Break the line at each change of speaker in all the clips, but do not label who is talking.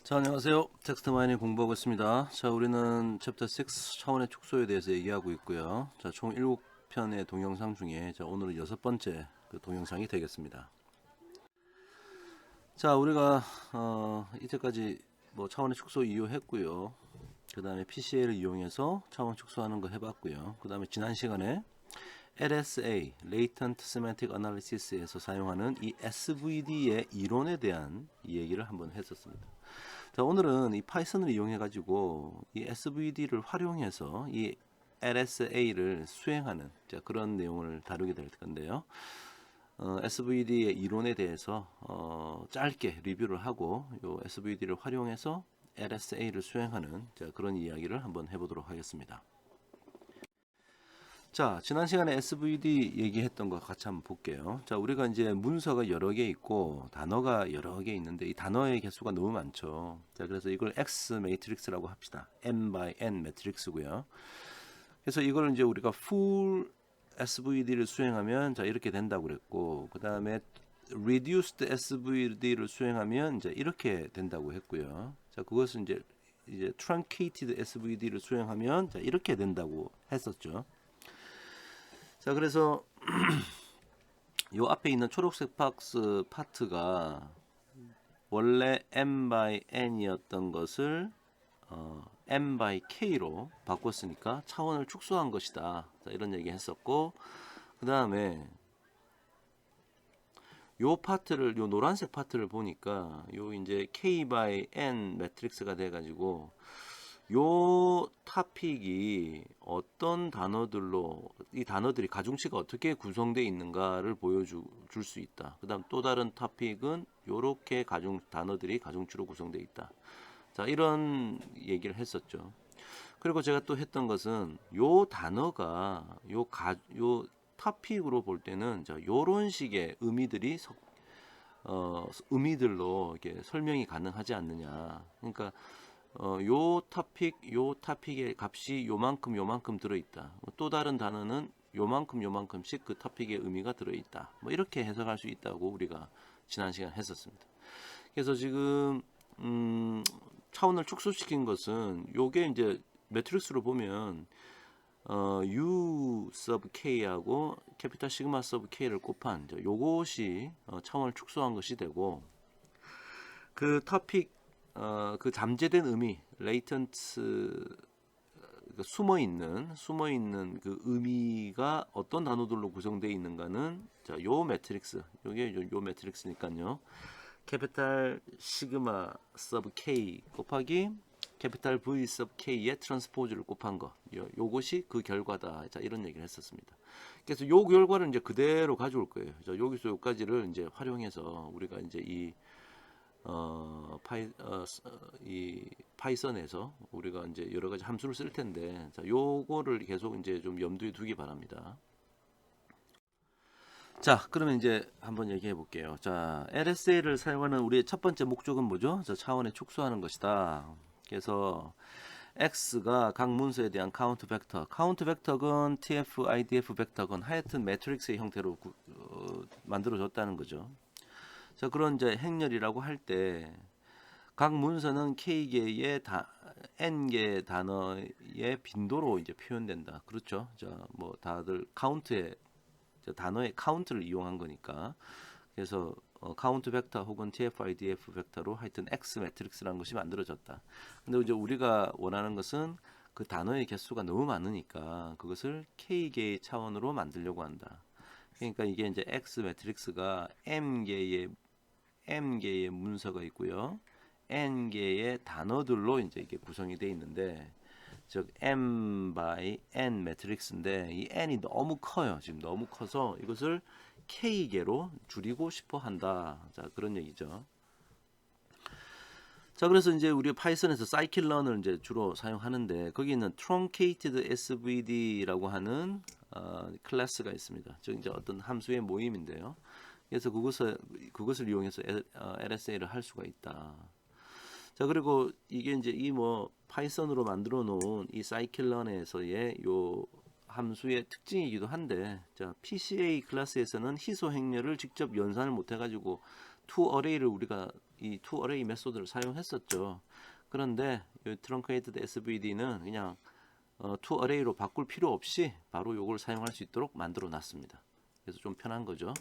자, 안녕하세요. 텍스트 마이닝 공부하고 있습니다. 자, 우리는 챕터 6 차원의 축소에 대해서 얘기하고 있고요. 자, 총 7편의 동영상 중에 오늘은 6번째 그 동영상이 되겠습니다. 자, 우리가 이때까지 뭐 차원의 축소 이용했고요. 그 다음에 PCA를 이용해서 차원 축소하는 거 해봤고요. 그 다음에 지난 시간에 LSA, Latent Semantic Analysis에서 사용하는 이 SVD의 이론에 대한 얘기를 한번 했었습니다. 자, 오늘은 이 파이썬을 이용해 가지고 이 SVD를 활용해서 이 LSA를 수행하는 그런 내용을 다루게 될 건데요. SVD의 이론에 대해서 짧게 리뷰를 하고 이 SVD를 활용해서 LSA를 수행하는 그런 이야기를 한번 해보도록 하겠습니다. 자, 지난 시간에 SVD 얘기했던 거 같이 한번 볼게요. 자, 우리가 이제 문서가 여러 개 있고 단어가 여러 개 있는데 이 단어의 개수가 너무 많죠. 자, 그래서 이걸 X 매트릭스라고 합시다. M by N 매트릭스고요. 그래서 이걸 이제 우리가 full SVD를 수행하면 자, 이렇게 된다고 그랬고, 그 다음에 reduced SVD를 수행하면 이제 이렇게 된다고 했고요. 자, 그것은 이제 truncated SVD를 수행하면 자, 이렇게 된다고 했었죠. 자, 그래서 요 앞에 있는 초록색 박스 파트가 원래 m by n이었던 것을 m by k로 바꿨으니까 차원을 축소한 것이다. 자, 이런 얘기 했었고, 그 다음에 요 파트를, 요 노란색 파트를 보니까 요 이제 k by n 매트릭스가 돼가지고 요 토픽이 어떤 단어들로 이 단어들이 가중치가 어떻게 구성되어 있는가를 보여줄 수 있다. 그 다음 또 다른 토픽은 요렇게 단어들이 가중치로 구성되어 있다. 자, 이런 얘기를 했었죠. 그리고 제가 또 했던 것은 요 단어가 요 토픽으로 볼 때는 자, 요런 식의 의미들이 의미들로 이렇게 설명이 가능하지 않느냐. 그러니까 요 토픽의 값이 요만큼 들어있다. 또 다른 단어는 요만큼씩 그 토픽의 의미가 들어있다. 뭐 이렇게 해석할 수 있다고 우리가 지난 시간 했었습니다. 그래서 지금 차원을 축소시킨 것은 요게 이제 매트릭스로 보면 U sub K하고 캐피탈 시그마 sub K를 곱한 요것이 차원을 축소한 것이 되고, 그 토픽 그 잠재된 의미, 레이턴트 숨어 있는 그 의미가 어떤 단어들로 구성되어 있는가는 자, 요 매트릭스, 요 매트릭스니까요. 캐피탈 시그마 서브 K 곱하기 캐피탈 V 서브 K의 트랜스포즈를 곱한 거. 요것이 그 결과다. 자, 이런 얘기를 했었습니다. 그래서 요 결과를 이제 그대로 가져올 거예요. 자, 여기서 여기까지를 이제 활용해서 우리가 이제 이 파이썬에서 우리가 이제 여러 가지 함수를 쓸 텐데, 자, 요거를 계속 이제 좀 염두에 두기 바랍니다. 자, 그러면 이제 한번 얘기해 볼게요. 자, LSA를 사용하는 우리의 첫 번째 목적은 뭐죠? 자, 차원에 축소하는 것이다. 그래서 X가 각 문서에 대한 카운트 벡터건 TF, IDF 벡터건 하여튼 매트릭스의 형태로 만들어졌다는 거죠. 자, 그런 이제 행렬이라고 할 때 각 문서는 K개의 N개 단어의 빈도로 이제 표현된다. 그렇죠? 자, 뭐 다들 단어의 카운트를 이용한 거니까. 그래서 카운트 벡터 혹은 TF-IDF 벡터로 하여튼 X 매트릭스라는 것이 만들어졌다. 근데 이제 우리가 원하는 것은 그 단어의 개수가 너무 많으니까 그것을 K개의 차원으로 만들려고 한다. 그러니까 이게 이제 X 매트릭스가 M개의 문서가 있고요. N개의 단어들로 이제 이게 구성이 되어 있는데, 즉 M by N 매트릭스인데 이 N이 너무 커요. 지금 너무 커서 이것을 K개로 줄이고 싶어 한다. 자, 그런 얘기죠. 자, 그래서 이제 우리 파이썬에서 scikit-learn을 이제 주로 사용하는데 거기 있는 truncated SVD라고 하는 클래스가 있습니다. 즉 이제 어떤 함수의 모임인데요. 그래서 그것을 이용해서 LSA를 할 수가 있다. 자, 그리고 이게 이제 파이썬으로 만들어 놓은 이 scikit-learn에서의 요 함수의 특징이기도 한데, 자, PCA 클래스에서는 희소 행렬을 직접 연산을 못 해가지고 to array를 우리가 이 toArray 메소드를 사용했었죠. 그런데 이 truncated SVD는 그냥 toArray로 바꿀 필요 없이 바로 이걸 사용할 수 있도록 만들어 놨습니다. 그래서 좀 편한 거죠.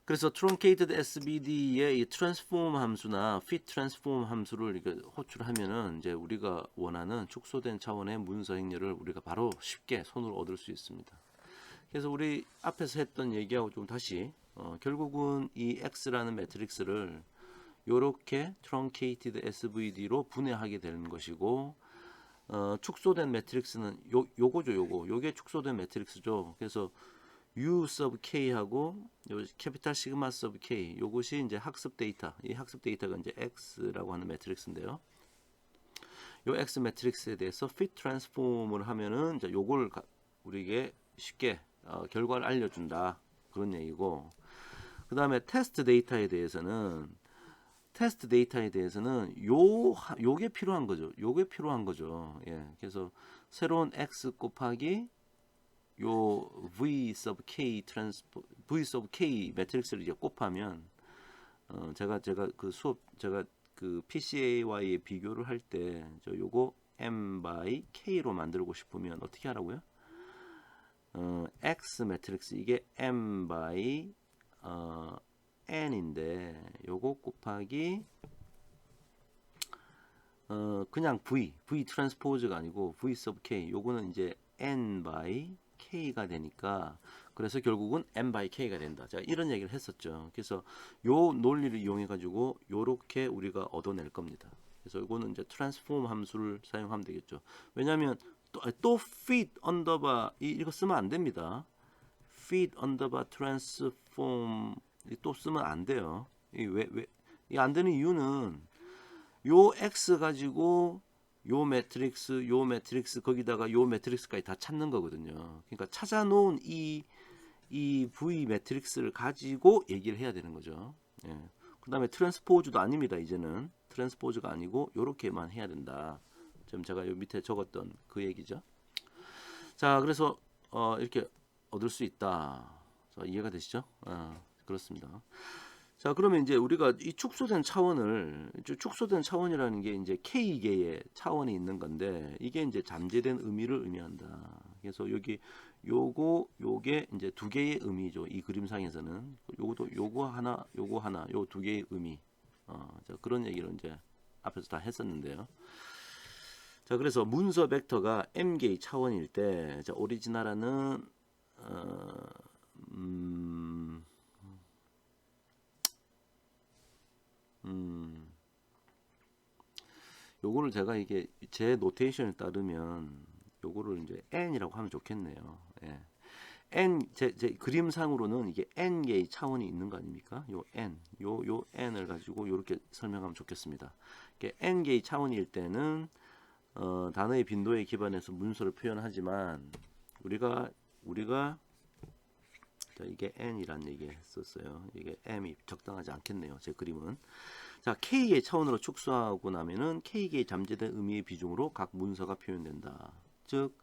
그래서 truncated SVD의 이 transform 함수나 fit transform 함수를 이렇게 호출하면은 이제 우리가 원하는 축소된 차원의 문서 행렬을 우리가 바로 쉽게 손으로 얻을 수 있습니다. 그래서 우리 앞에서 했던 얘기하고 좀 다시 결국은 이 X라는 매트릭스를 이렇게 truncated SVD로 분해하게 되는 것이고 축소된 매트릭스는 요거죠. 요게 축소된 매트릭스죠. 그래서 U sub K하고 요 캐피탈 시그마 sub K 요것이 이제 학습 데이터. 이 학습 데이터가 이제 X라고 하는 매트릭스인데요. 요 X 매트릭스에 대해서 fit transform을 하면은 이제 요걸 우리에게 쉽게 결과를 알려준다. 그런 얘기고. 그 다음에 테스트 데이터에 대해서는 요게 필요한 거죠. 요게 필요한 거죠. 예. 그래서 새로운 X 곱하기 요 V sub K 매트릭스를 이제 곱하면 제가 그 PCAY에 비교를 할 때 요거 M by K로 만들고 싶으면 어떻게 하라고요? X 매트릭스 이게 M by N인데 요거 곱하기 그냥 V 트랜스포즈가 아니고 V sub K 요거는 이제 N by K가 되니까 그래서 결국은 N by K가 된다. 제가 이런 얘기를 했었죠. 그래서 요 논리를 이용해 가지고 요렇게 우리가 얻어낼 겁니다. 그래서 이거는 이제 트랜스폼 함수를 사용하면 되겠죠. 왜냐하면 또 fit 언더바 이거 쓰면 안 됩니다. fit 언더바 트랜스폼 또 쓰면 안 돼요. 이게 안 되는 이유는 요 X 가지고 요 매트릭스 거기다가 요 매트릭스까지 다 찾는 거거든요. 그러니까 찾아놓은 이 V 매트릭스를 가지고 얘기를 해야 되는 거죠. 예. 그 다음에 트랜스포즈도 아닙니다. 이제는 트랜스포즈가 아니고 요렇게만 해야 된다. 지금 제가 요 밑에 적었던 그 얘기죠. 자, 그래서 이렇게 얻을 수 있다. 자, 이해가 되시죠? 그렇습니다. 자, 그러면 이제 우리가 이 축소된 차원이라는 게 이제 K개의 차원이 있는 건데 이게 이제 잠재된 의미를 의미한다. 그래서 요게 이제 두 개의 의미죠. 이 그림상에서는 요거 하나, 요 두 개의 의미. 자, 그런 얘기를 이제 앞에서 다 했었는데요. 자, 그래서 문서 벡터가 m개의 차원일 때, 자, 오리지널하는 요거를 제가 이게 제 노테이션에 따르면 요거를 이제 n이라고 하면 좋겠네요. 예. 제 그림상으로는 이게 n개의 차원이 있는 거 아닙니까? 요 n을 가지고 요렇게 설명하면 좋겠습니다. 이게 n개의 차원일 때는 단어의 빈도에 기반해서 문서를 표현하지만 우리가 자, 이게 n이란 얘기 했었어요. 이게 m이 적당하지 않겠네요. 제 그림은. 자, k의 차원으로 축소하고 나면은 k의 잠재된 의미의 비중으로 각 문서가 표현된다. 즉,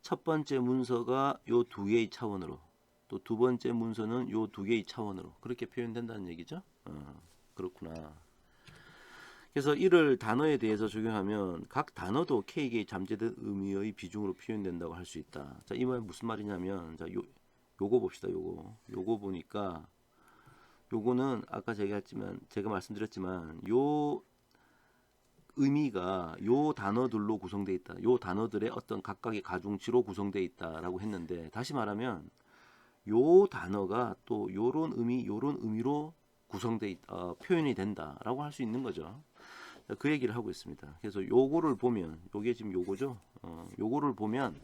첫 번째 문서가 요 두 개의 차원으로, 또 두 번째 문서는 요 두 개의 차원으로 그렇게 표현된다는 얘기죠. 그렇구나. 그래서 이를 단어에 대해서 적용하면 각 단어도 k의 잠재된 의미의 비중으로 표현된다고 할 수 있다. 자, 이 말 무슨 말이냐면, 자, 요거 봅시다. 요거 보니까 요거는 아까 제가 말씀드렸지만 요 의미가 요 단어들로 구성되어 있다. 요 단어들의 어떤 각각의 가중치로 구성되어 있다라고 했는데 다시 말하면 요 단어가 또 요런 의미로 표현이 된다라고 할 수 있는 거죠. 그 얘기를 하고 있습니다. 그래서 요거를 보면 요게 지금 요거죠. 요거를 보면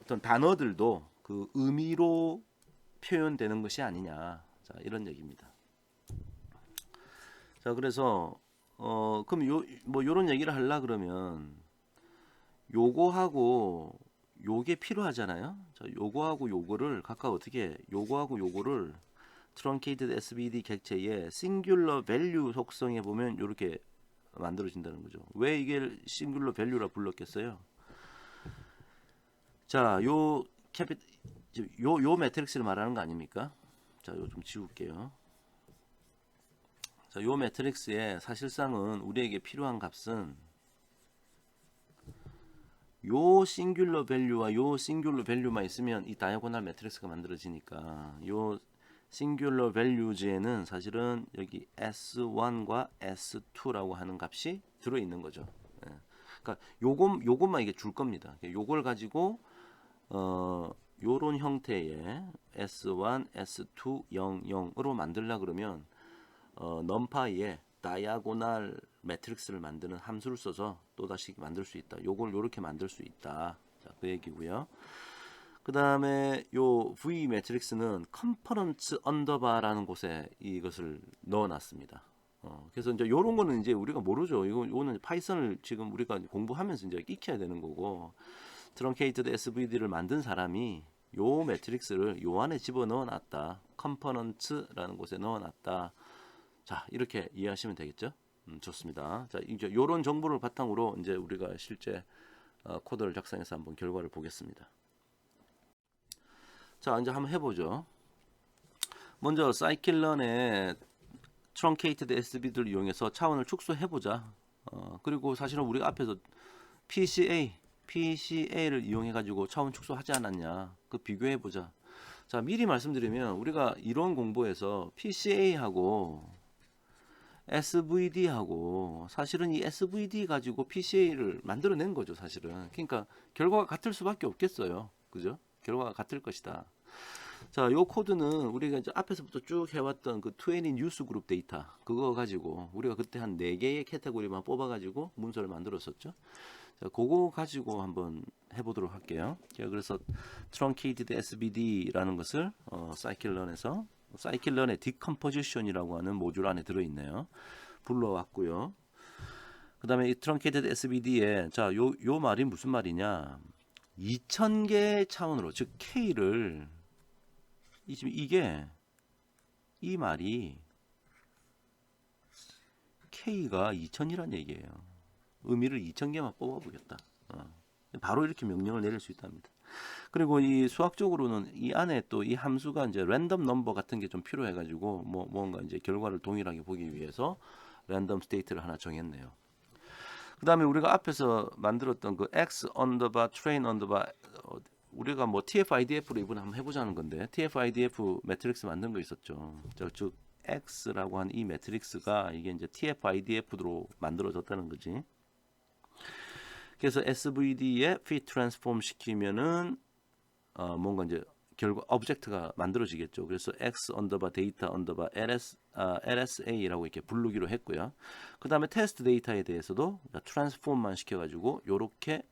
어떤 단어들도 그 의미로 표현되는 것이 아니냐. 자, 이런 얘기입니다. 자, 그래서 그럼 요런 얘기를 하려 그러면 요거하고 요게 필요하잖아요. 자, 요거하고 요거를 각각 어떻게 요거하고 요거를 truncated SVD 객체의 singular value 속성에 보면 이렇게 만들어진다는 거죠. 왜 이게 singular value라 불렀겠어요? 자, 요 매트릭스를 말하는 거 아닙니까? 자, 요 좀 지울게요. 자, 요 매트릭스에 사실상은 우리에게 필요한 값은 요 싱귤러 밸류와 요 싱귤러 밸류만 있으면 이 다이아고널 매트릭스가 만들어지니까 요 싱귤러 밸류즈에는 사실은 여기 S1과 S2라고 하는 값이 들어있는 거죠. 예. 그러니까 요것만 이게 줄 겁니다. 요걸 가지고 요런 형태의 S1, S2, 0, 0으로 만들려 그러면 넘파이에 다이아고날 매트릭스를 만드는 함수를 써서 또다시 만들 수 있다. 요걸 요렇게 만들 수 있다. 자, 그 얘기고요. 그 다음에 요 V 매트릭스는 컴포넌츠 언더바라는 곳에 이것을 넣어놨습니다. 그래서 이제 요런 거는 이제 우리가 모르죠. 이거는 파이썬을 지금 우리가 공부하면서 이제 익혀야 되는 거고, 트렁케이티드 SVD를 만든 사람이 요 매트릭스를 요 안에 집어 넣어놨다. 컴포넌츠라는 곳에 넣어놨다. 자, 이렇게 이해하시면 되겠죠? 좋습니다. 자, 이제 요런 정보를 바탕으로 이제 우리가 실제 코드를 작성해서 한번 결과를 보겠습니다. 자, 이제 한번 해보죠. 먼저 scikit-learn의 truncated SVD를 이용해서 차원을 축소해보자. 그리고 사실은 우리가 앞에서 PCA를 이용해가지고 차원 축소하지 않았냐. 그 비교해보자. 자, 미리 말씀드리면 우리가 이론 공부에서 PCA하고 SVD하고 사실은 이 SVD 가지고 PCA를 만들어낸 거죠, 사실은. 그러니까 결과가 같을 수밖에 없겠어요. 그죠? 결과가 같을 것이다. 자, 요 코드는 우리가 이제 앞에서부터 쭉 해왔던 그 20 뉴스 그룹 데이터 그거 가지고 우리가 그때 한 4개의 캐테고리만 뽑아가지고 문서를 만들었었죠. 자, 그거 가지고 한번 해보도록 할게요. 그래서 truncated SVD라는 것을 scikit-learn에서 scikit-learn의 decomposition이라고 하는 모듈 안에 들어있네요. 불러왔고요. 그 다음에 이 truncated SVD에 자, 요 말이 무슨 말이냐? 2000개의 차원으로, 즉 K를 이 말이 K가 2000이란 얘기예요. 의미를 2000개만 뽑아보겠다. 바로 이렇게 명령을 내릴 수 있답니다. 그리고 이 수학적으로는 이 안에 또 이 함수가 이제 랜덤 넘버 같은 게 좀 필요해가지고 뭔가 이제 결과를 동일하게 보기 위해서 랜덤 스테이트를 하나 정했네요. 그 다음에 우리가 앞에서 만들었던 그 x 언더바 train 언더바 우리가 뭐 TF-IDF로 이번에 한번 해보자는 건데 TF-IDF 매트릭스 만든 거 있었죠. 즉 x라고 한 이 매트릭스가 이게 이제 TF-IDF로 만들어졌다는 거지. 그래서 SVD에 fit transform 시키면은 뭔가 이제 결과 오브젝트가 만들어지겠죠. 그래서 x 언더바 데이터 언더바 LSA라고 이렇게 부르기로 했고요. 그 다음에 테스트 데이터에 대해서도 트랜스폼만 시켜가지고 요렇게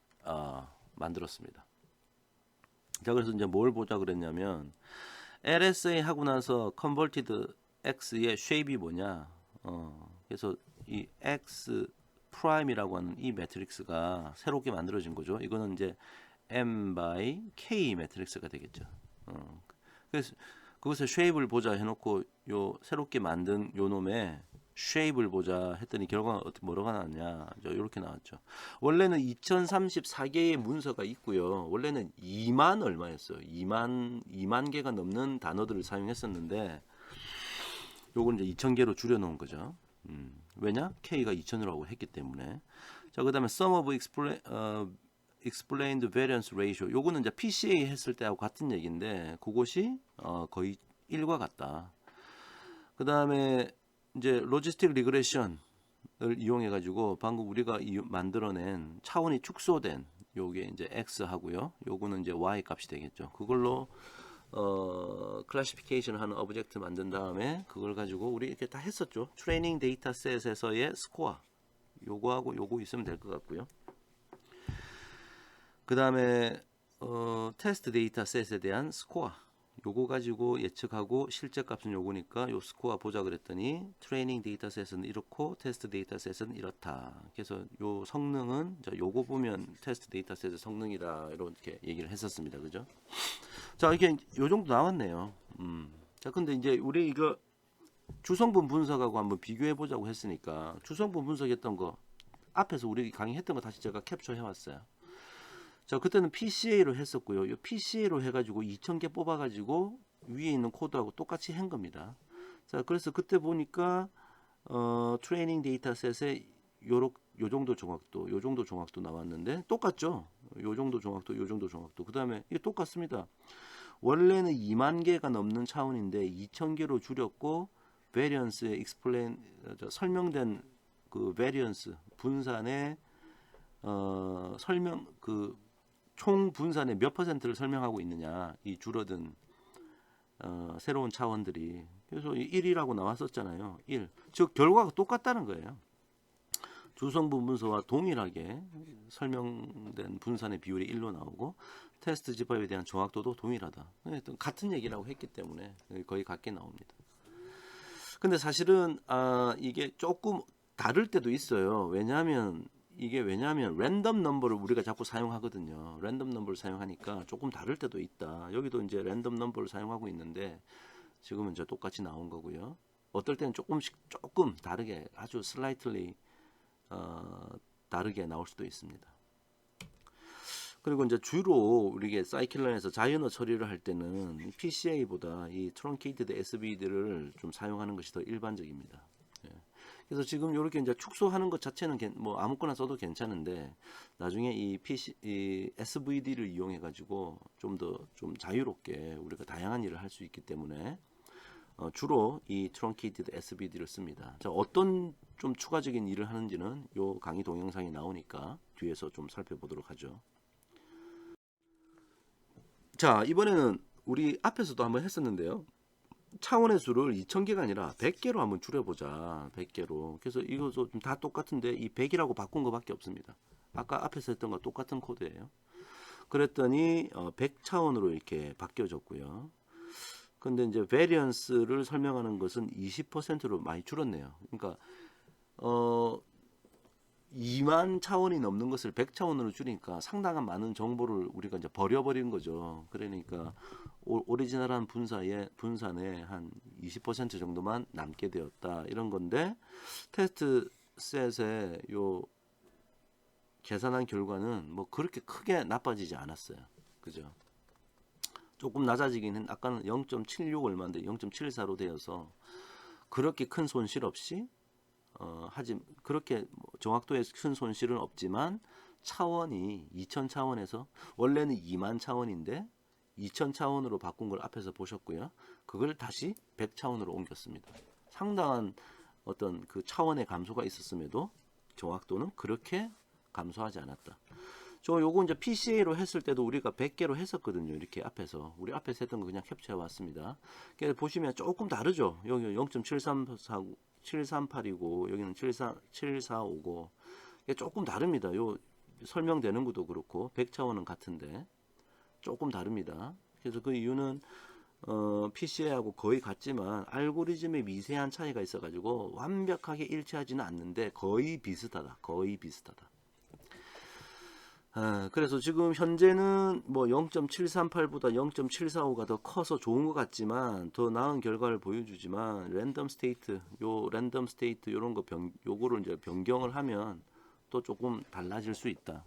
만들었습니다. 자, 그래서 이제 뭘 보자 그랬냐면 LSA 하고 나서 converted x의 shape이 뭐냐? 그래서 이 x 프라임이라고 하는 이 매트릭스가 새롭게 만들어진 거죠. 이거는 이제 m by k 매트릭스가 되겠죠. 그래서 그것에 shape를 보자 해놓고 요 새롭게 만든 요 놈의 shape를 보자 했더니 결과가 어떻게 뭐가 나왔냐? 이렇게 나왔죠. 원래는 2034개의 문서가 있고요. 원래는 2만 얼마였어요. 2만 개가 넘는 단어들을 사용했었는데 요건 이제 2000개로 줄여놓은 거죠. 왜냐? K가 2000이라고 했기 때문에. 자, 그다음에 sum of explained variance ratio. 요거는 이제 PCA 했을 때하고 같은 얘기인데 그것이 거의 1과 같다. 그다음에 이제 로지스틱 리그레션을 이용해 가지고 방금 우리가 만들어낸 차원이 축소된 요게 이제 x 하고요. 요거는 이제 y 값이 되겠죠. 그걸로 클래시피케이션 하는 오브젝트 만든 다음에 그걸 가지고 우리 이렇게 다 했었죠. 트레이닝 데이터셋에서의 스코어 요거하고 요거 있으면 될 것 같고요. 그 다음에 테스트 데이터셋에 대한 스코어 요거 가지고 예측하고 실제 값은 요거니까 요 스코어 보자 그랬더니 트레이닝 데이터셋은 이렇고 테스트 데이터셋은 이렇다. 그래서 요 성능은 요거 보면 테스트 데이터셋의 성능이다 이렇게 얘기를 했었습니다. 그죠? 자, 이게 요 정도 나왔네요. 자, 근데 이제 우리 이거 주성분 분석하고 한번 비교해 보자고 했으니까 주성분 분석했던 거 앞에서 우리 강의했던 거 다시 제가 캡처해 왔어요. 자, 그때는 PCA로 했었고요. 이 PCA로 해가지고 2000개 뽑아가지고 위에 있는 코드하고 똑같이 한 겁니다. 자, 그래서 그때 보니까 트레이닝 데이터셋에 요 정도 정확도, 요 정도 정확도 나왔는데 똑같죠? 요 정도 정확도, 요 정도 정확도. 그 다음에 이게 똑같습니다. 원래는 2만 개가 넘는 차원인데 2천 개로 줄였고 베리언스에 익스플레인 설명된 그 베리언스 분산의 설명 그 총 분산의 몇 퍼센트를 설명하고 있느냐 이 줄어든 새로운 차원들이. 그래서 1이라고 나왔었잖아요. 1. 즉 결과가 똑같다는 거예요. 주성분 분서와 동일하게 설명된 분산의 비율이 1로 나오고 테스트 집합에 대한 정확도도 동일하다. 같은 얘기라고 했기 때문에 거의 같게 나옵니다. 근데 사실은 이게 조금 다를 때도 있어요. 왜냐하면 랜덤 넘버를 우리가 자꾸 사용하거든요. 랜덤 넘버를 사용하니까 조금 다를 때도 있다. 여기도 이제 랜덤 넘버를 사용하고 있는데 지금은 이제 똑같이 나온 거고요. 어떨 때는 조금 다르게 아주 슬라이틀리 다르게 나올 수도 있습니다. 그리고 이제 주로 우리가 사이클론에서 자연어 처리를 할 때는 PCA보다 이 트렁케이티드 SVD를 좀 사용하는 것이 더 일반적입니다. 예. 그래서 지금 이렇게 이제 축소하는 것 자체는 뭐 아무거나 써도 괜찮은데 나중에 이 SVD를 이용해 가지고 좀 더 좀 자유롭게 우리가 다양한 일을 할 수 있기 때문에 주로 이 트렁케이티드 SVD를 씁니다. 자, 어떤 좀 추가적인 일을 하는지는 요 강의 동영상이 나오니까 뒤에서 좀 살펴보도록 하죠. 자, 이번에는 우리 앞에서도 한번 했었는데요. 차원의 수를 2000개가 아니라 100개로 한번 줄여보자. 100개로. 그래서 이것도 다 똑같은데 이 100이라고 바꾼 것밖에 없습니다. 아까 앞에서 했던 거 똑같은 코드예요. 그랬더니 100차원으로 이렇게 바뀌어졌고요. 근데 이제 베리언스를 설명하는 것은 20%로 많이 줄었네요. 그러니까 2만 차원이 넘는 것을 100차원으로 줄이니까 상당한 많은 정보를 우리가 이제 버려버린 거죠. 그러니까 오리지널한 분산에 한 20% 정도만 남게 되었다. 이런 건데 테스트 셋의 요 계산한 결과는 뭐 그렇게 크게 나빠지지 않았어요. 그죠? 조금 낮아지긴 했는데 아까는 0.76 얼마인데 0.74로 되어서 그렇게 큰 손실 없이 그렇게 정확도에 큰 손실은 없지만 차원이 2000 차원에서 원래는 2만 차원인데 2000 차원으로 바꾼 걸 앞에서 보셨고요. 그걸 다시 100 차원으로 옮겼습니다. 상당한 어떤 그 차원의 감소가 있었음에도 정확도는 그렇게 감소하지 않았다. 요거 이제 PCA로 했을 때도 우리가 100개로 했었거든요. 이렇게 우리 앞에서 했던 거 그냥 캡처해 왔습니다. 보시면 조금 다르죠. 여기 0.738이고 여기는 7450. 조금 다릅니다. 요 설명되는 것도 그렇고 100차원은 같은데 조금 다릅니다. 그래서 그 이유는 PCA하고 거의 같지만 알고리즘의 미세한 차이가 있어가지고 완벽하게 일치하지는 않는데 거의 비슷하다. 그래서 지금 현재는 뭐 0.738보다 0.745가 더 커서 좋은 것 같지만 더 나은 결과를 보여주지만 랜덤 스테이트 이런 거 요거를 이제 변경을 하면 또 조금 달라질 수 있다.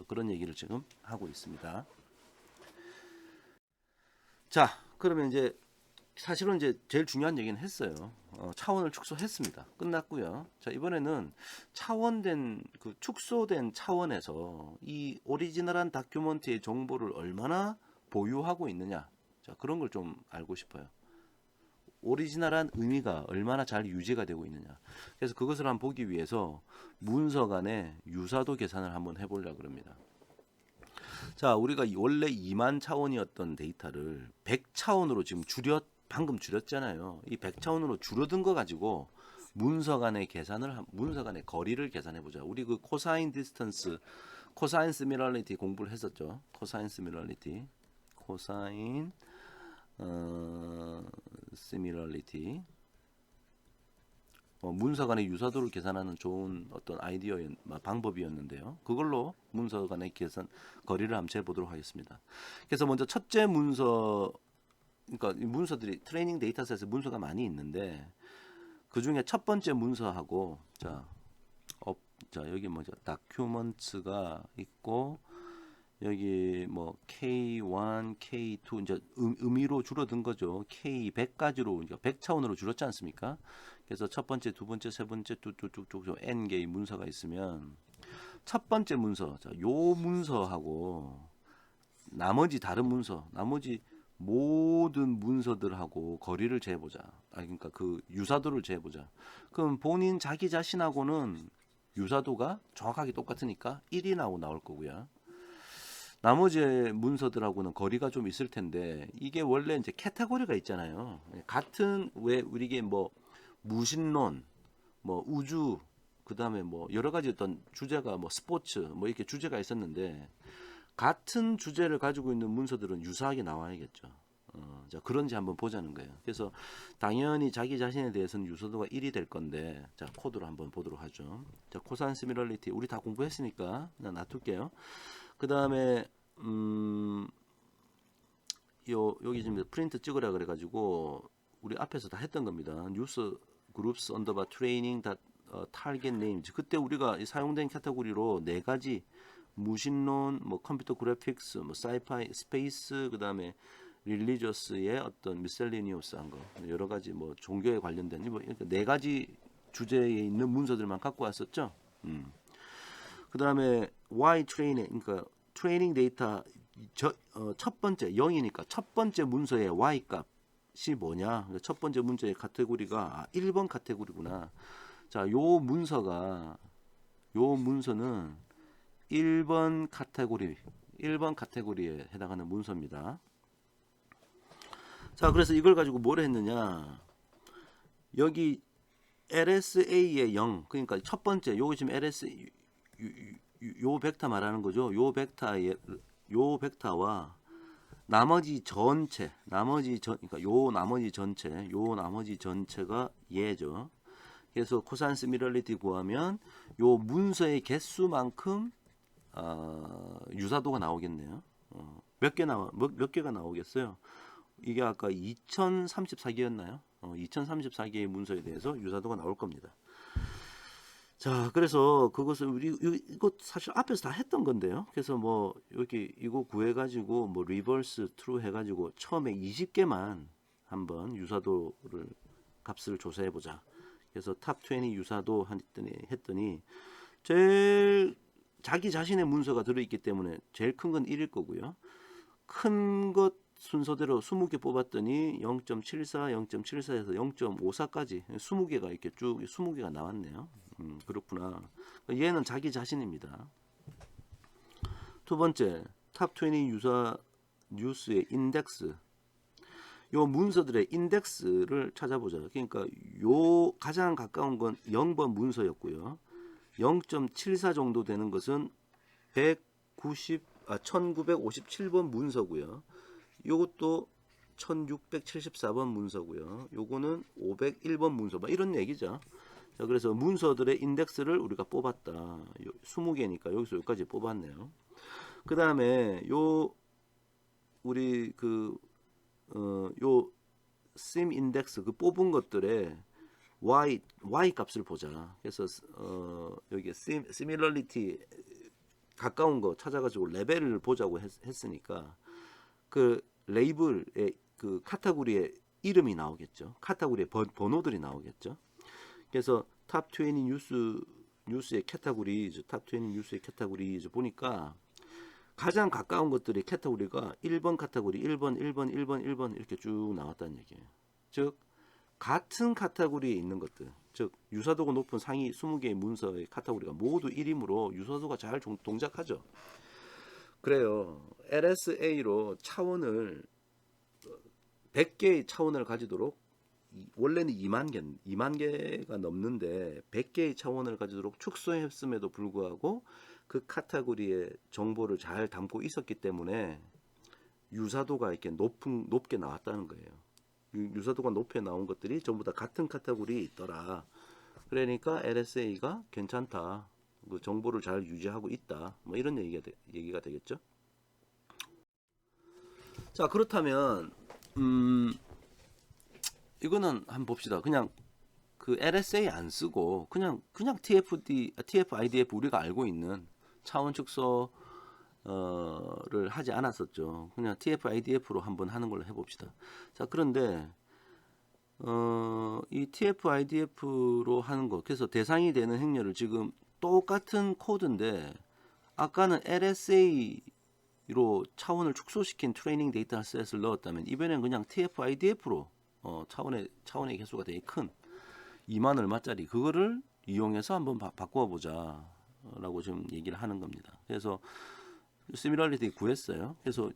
그런 얘기를 지금 하고 있습니다. 자, 그러면 이제 사실은 이제 제일 중요한 얘기는 했어요. 차원을 축소했습니다. 끝났고요. 자, 이번에는 축소된 차원에서 이 오리지널한 다큐멘트의 정보를 얼마나 보유하고 있느냐. 자, 그런 걸 좀 알고 싶어요. 오리지널한 의미가 얼마나 잘 유지가 되고 있느냐. 그래서 그것을 한번 보기 위해서 문서 간의 유사도 계산을 한번 해보려고 합니다. 자, 우리가 원래 2만 차원이었던 데이터를 100차원으로 지금 방금 줄였잖아요. 이 100차원으로 줄어든 거 가지고 문서 간의 거리를 계산해 보자. 우리 그 코사인 디스턴스, 코사인 시밀러리티 공부를 했었죠. 코사인 시밀러리티. 문서 간의 유사도를 계산하는 좋은 어떤 방법이었는데요. 그걸로 문서 간의 거리를 한번 재보도록 하겠습니다. 그래서 먼저 첫째 문서, 그러니까 이 문서들이 트레이닝 데이터셋에 문서가 많이 있는데 그 중에 첫 번째 문서하고 자 여기 다큐먼트가 있고 여기 뭐 K1, K2 이제 의미로 줄어든 거죠. K100까지로 이제 100 차원으로 줄었지 않습니까? 그래서 첫 번째, 두 번째, 세 번째 쭉쭉쭉쭉 n 개의 문서가 있으면 첫 번째 문서, 자, 요 문서하고 나머지 다른 문서, 나머지 모든 문서들하고 거리를 재보자. 그러니까 그 유사도를 재보자. 그럼 본인 자기 자신하고는 유사도가 정확하게 똑같으니까 1이 나올 거고요. 나머지 문서들하고는 거리가 좀 있을 텐데 이게 원래 이제 카테고리가 있잖아요. 같은 왜 우리게 뭐 무신론, 뭐 우주, 그다음에 뭐 여러 가지 어떤 주제가 뭐 스포츠 뭐 이렇게 주제가 있었는데 같은 주제를 가지고 있는 문서들은 유사하게 나와야겠죠. 자, 그런지 한번 보자는 거예요. 그래서 당연히 자기 자신에 대해서는 유사도가 1이 될 건데 자, 코드로 한번 보도록 하죠. 자, 코사인 시밀러리티 우리 다 공부했으니까 그냥 놔둘게요. 그다음에 여기 지금 프린트 찍으라 그래 가지고 우리 앞에서 다 했던 겁니다. 뉴스 그룹스 언더바 트레이닝 다 타겟 네임즈. 그때 우리가 사용된 카테고리로 네 가지 무신론, 뭐 컴퓨터 그래픽스, 뭐 사이파이, 스페이스, 그다음에 릴리저스의 어떤 미셀리니우스한 거, 여러 가지 뭐 종교에 관련된 뭐 네 가지 주제에 있는 문서들만 갖고 왔었죠. 그다음에 Y 트레이닝, 그러니까 트레이닝 데이터 첫 번째 0이니까 첫 번째 문서의 Y 값이 뭐냐? 첫 번째 문서의 카테고리가 1번 카테고리구나. 자, 요 문서는 1번 카테고리에 해당하는 문서입니다. 자, 그래서 이걸 가지고 뭘 했느냐? 여기 LSA의 0, 그러니까 첫 번째 요거 지금 LS 요 벡터 말하는 거죠. 요 벡터와 나머지 전체, 그러니까 요 나머지 전체가 얘죠. 그래서 코사인 시밀러리티 구하면 요 문서의 개수만큼 유사도가 나오겠네요. 몇 개가 나오겠어요? 이게 아까 2034개였나요? 2034개의 문서에 대해서 유사도가 나올 겁니다. 자, 그래서 그것을 이거 사실 앞에서 다 했던 건데요. 그래서 뭐 여기 이거 구해가지고 뭐 리버스 트루 해가지고 처음에 20개만 한번 유사도를 값을 조사해 보자. 그래서 탑 20 유사도 했더니 제일 자기 자신의 문서가 들어있기 때문에 제일 큰 건 1일 거고요. 큰 것 순서대로 20개 뽑았더니 0.74, 0.74에서 0.54까지 20개가 이렇게 쭉 20개가 나왔네요. 그렇구나. 얘는 자기 자신입니다. 두 번째, 탑 20 유사 뉴스의 인덱스. 요 문서들의 인덱스를 찾아보자. 그러니까 요 가장 가까운 건 0번 문서였고요. 0.74 정도 되는 것은 1957번 문서고요. 요것도 1674번 문서고요. 요거는 501번 문서. 뭐 이런 얘기죠. 자, 그래서 문서들의 인덱스를 우리가 뽑았다. 20개니까 여기서 여기까지 뽑았네요. 그 다음에 우리 요 sim 인덱스 그 뽑은 것들의 y 값을 보자. 그래서 여기 similarity 가까운 거 찾아가지고 레벨을 보자고 했으니까 그 레이블의 그 카테고리의 이름이 나오겠죠. 카테고리의 번호들이 나오겠죠. 그래서 탑 20 뉴스의 카테고리, 탑 20 뉴스의 카테고리 보니까 가장 가까운 것들의 카테고리가 1번 카테고리, 1번 이렇게 쭉 나왔다는 얘기예요. 즉 같은 카테고리에 있는 것들, 즉 유사도가 높은 상위 20개의 문서의 카테고리가 모두 1이므로 유사도가 잘 동작하죠. 그래요. LSA로 차원을 100개의 차원을 가지도록 원래는 2만 개가 넘는데 100개의 차원을 가지도록 축소했음에도 불구하고 그 카테고리의 정보를 잘 담고 있었기 때문에 유사도가 이렇게 높게 나왔다는 거예요. 유사도가 높게 나온 것들이 전부 다 같은 카테고리에 있더라. 그러니까 LSA가 괜찮다. 그 정보를 잘 유지하고 있다. 뭐 이런 얘기가 되겠죠. 자, 그렇다면 이거는 한번 봅시다. 그냥 그 LSA 안 쓰고 그냥 TF-IDF 우리가 알고 있는 차원 축소 를 하지 않았었죠. 그냥 TF-IDF로 한번 하는 걸로 해봅시다. 자, 그런데 이 TF-IDF로 하는 거, 그래서 대상이 되는 행렬을 지금 똑같은 코드인데 아까는 LSA로 차원을 축소시킨 트레이닝 데이터 셋을 넣었다면 이번엔 그냥 TF-IDF로 차원의 개수가 되게 큰 2만 얼마짜리 그거를 이용해서 한번 바꿔보자 라고 지금 얘기를 하는 겁니다. 그래서 시뮬러리티 구했어요. 그래서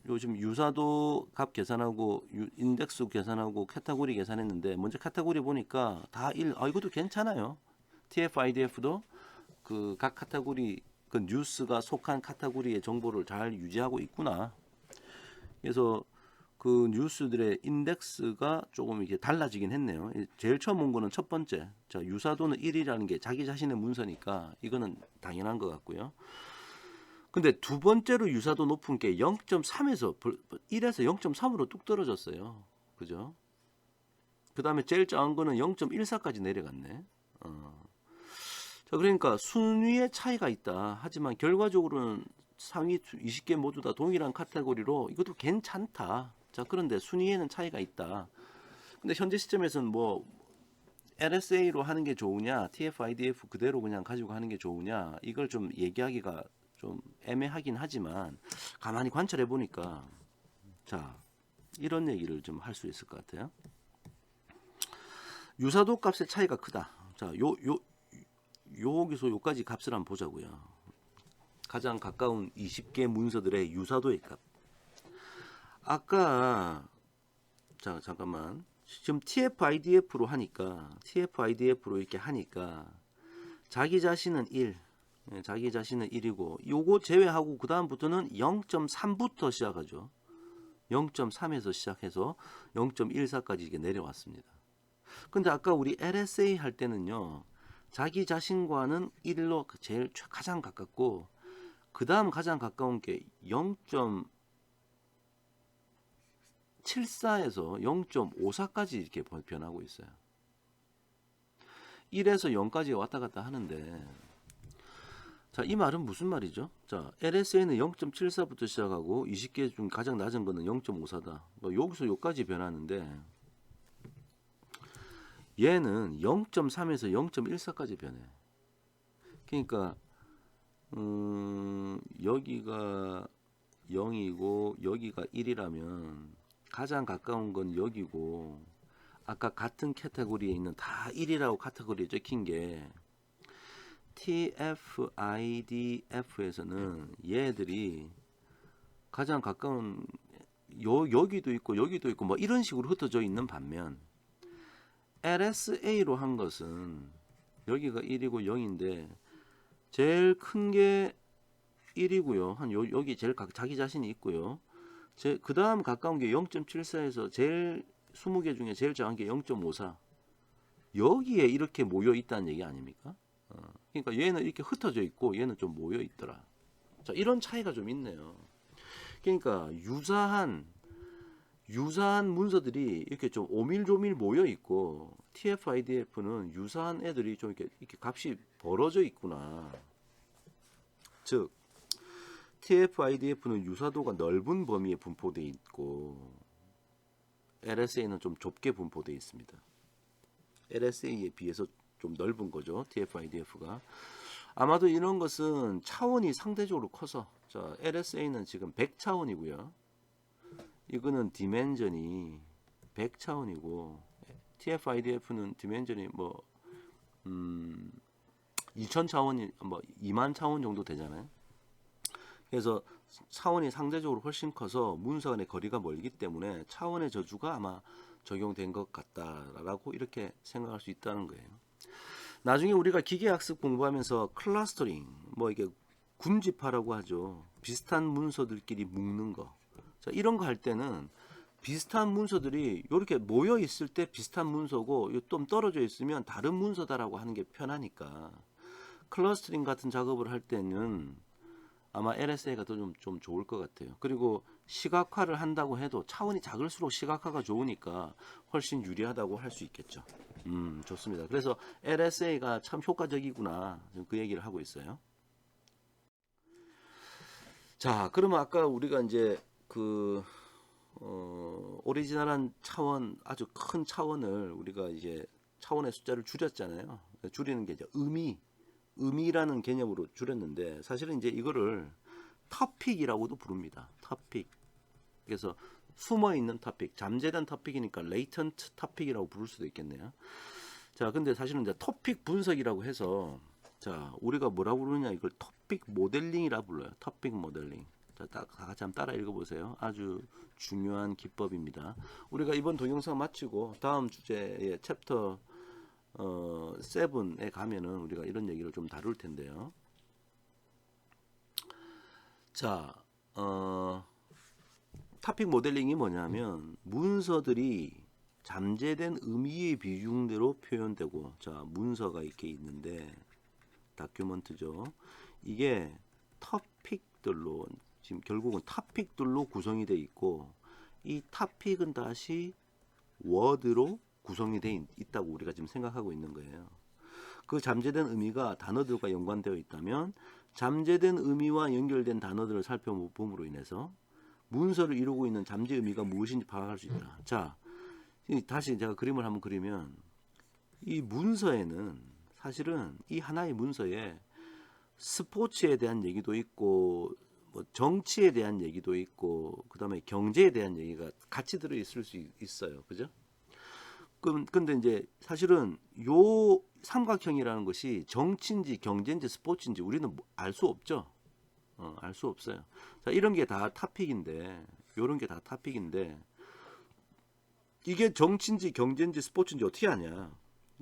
요즘 유사도 값 계산하고 인덱스 계산하고 카테고리 계산했는데 먼저 카테고리 보니까 다 1. 이것도 괜찮아요. TF-IDF도 그 각 카테고리 그 뉴스가 속한 카테고리의 정보를 잘 유지하고 있구나. 그래서 그 뉴스들의 인덱스가 조금 이게 달라지긴 했네요. 제일 처음 온 거는 첫 번째. 자, 유사도는 1이라는 게 자기 자신의 문서니까 이거는 당연한 것 같고요. 근데 두 번째로 유사도 높은 게 0.3에서 1에서 0.3으로 뚝 떨어졌어요. 그죠? 그 다음에 제일 작은 거는 0.14까지 내려갔네. 자, 그러니까 순위의 차이가 있다. 하지만 결과적으로는 상위 20개 모두 다 동일한 카테고리로 이것도 괜찮다. 자, 그런데 순위에는 차이가 있다. 근데 현재 시점에서는 뭐 LSA로 하는 게 좋으냐, TF-IDF 그대로 그냥 가지고 하는 게 좋으냐, 이걸 좀 얘기하기가 좀 애매하긴 하지만 가만히 관찰해 보니까 자, 이런 얘기를 좀 할 수 있을 것 같아요. 유사도 값의 차이가 크다. 자, 여기서 요까지 값을 한번 보자고요. 가장 가까운 20개 문서들의 유사도의 값. 아까 자, 잠깐만. 지금 TF-IDF로 이렇게 하니까 자기 자신은 1. 자기 자신은 1이고 요거 제외하고 그 다음부터는 0.3부터 시작하죠. 0.3에서 시작해서 0.14까지 이게 내려왔습니다. 근데 아까 우리 LSA 할 때는요. 자기 자신과는 1로 제일 가장 가깝고 그 다음 가장 가까운 게 0.74에서 0.54까지 이렇게 변하고 있어요. 1에서 0까지 왔다 갔다 하는데 자, 이 말은 무슨 말이죠? 자, LSA는 0.74부터 시작하고 20개 중 가장 낮은 거는 0.54다. 여기서 여기까지 변하는데 얘는 0.3에서 0.14까지 변해. 그러니까 여기가 0이고 여기가 1이라면 가장 가까운 건 여기고 아까 같은 카테고리에 있는 다 1이라고 카테고리에 적힌 게 TF-IDF에서는 얘들이 가장 가까운 여기도 있고 뭐 이런 식으로 흩어져 있는 반면 LSA로 한 것은 여기가 1이고 0인데 제일 큰 게 1이고요. 한 여기 제일 자기 자신이 있고요. 그 다음 가까운 게 0.74에서 제일 20개 중에 제일 작은 게 0.54. 여기에 이렇게 모여 있다는 얘기 아닙니까? 그러니까 얘는 이렇게 흩어져 있고 얘는 좀 모여 있더라. 자, 이런 차이가 좀 있네요. 그러니까 유사한 문서들이 이렇게 좀 오밀조밀 모여 있고 TF-IDF는 유사한 애들이 좀 이렇게 값이 벌어져 있구나. 즉 TF-IDF는 유사도가 넓은 범위에 분포되어 있고 LSA는 좀 좁게 분포되어 있습니다. LSA에 비해서 좀 넓은 거죠. TF-IDF가. 아마도 이런 것은 차원이 상대적으로 커서 자, LSA는 지금 100차원이고요. 이거는 디멘전이 100차원이고 TF-IDF는 디멘전이 뭐 2000차원이 뭐 2만 차원 정도 되잖아요. 그래서 차원이 상대적으로 훨씬 커서 문서 간의 거리가 멀기 때문에 차원의 저주가 아마 적용된 것 같다라고 이렇게 생각할 수 있다는 거예요. 나중에 우리가 기계학습 공부하면서 클러스터링, 뭐 이게 군집화라고 하죠. 비슷한 문서들끼리 묶는 거. 자, 이런 거 할 때는 비슷한 문서들이 이렇게 모여 있을 때 비슷한 문서고 좀 떨어져 있으면 다른 문서다라고 하는 게 편하니까 클러스터링 같은 작업을 할 때는 아마 LSA가 더 좀 좋을 것 같아요. 그리고 시각화를 한다고 해도 차원이 작을수록 시각화가 좋으니까 훨씬 유리하다고 할 수 있겠죠. 좋습니다. 그래서 LSA가 참 효과적이구나 그 얘기를 하고 있어요. 자, 그러면 아까 우리가 이제 오리지널한 차원, 아주 큰 차원을 우리가 이제 차원의 숫자를 줄였잖아요. 줄이는 게 이제 의미라는 개념으로 줄였는데 사실은 이제 이거를 터픽이라고도 부릅니다. 터픽. 그래서 숨어 있는 터픽, 잠재된 터픽이니까 레이턴트 터픽이라고 부를 수도 있겠네요. 자, 근데 사실은 이제 토픽 분석이라고 해서 자, 우리가 뭐라고 부르냐 이걸 토픽 모델링이라 불러요. 토픽 모델링. 자, 다 같이 한번 따라 읽어보세요. 아주 중요한 기법입니다. 우리가 이번 동영상 마치고 다음 주제의 챕터 7에 가면은 우리가 이런 얘기를 좀 다룰 텐데요. 자, 토픽 모델링이 뭐냐면 문서들이 잠재된 의미의 비중대로 표현되고, 자, 문서가 이렇게 있는데 다큐먼트죠. 이게 토픽들로 지금 결국은 토픽들로 구성이 돼 있고, 이 토픽은 다시 워드로 구성이 돼 있다고 우리가 지금 생각하고 있는 거예요. 그 잠재된 의미가 단어들과 연관되어 있다면 잠재된 의미와 연결된 단어들을 살펴봄으로 인해서 문서를 이루고 있는 잠재 의미가 무엇인지 파악할 수 있다. 자, 다시 제가 그림을 한번 그리면 이 문서에는 사실은 이 하나의 문서에 스포츠에 대한 얘기도 있고 뭐 정치에 대한 얘기도 있고 그다음에 경제에 대한 얘기가 같이 들어 있을 수 있어요. 그죠? 근데 이제 사실은 요 삼각형이라는 것이 정치인지 경제인지 스포츠인지 우리는 알 수 없죠. 알 수 없어요. 자, 이런 게 다 토픽인데, 요런 게 다 토픽인데, 이게 정치인지 경제인지 스포츠인지 어떻게 아냐?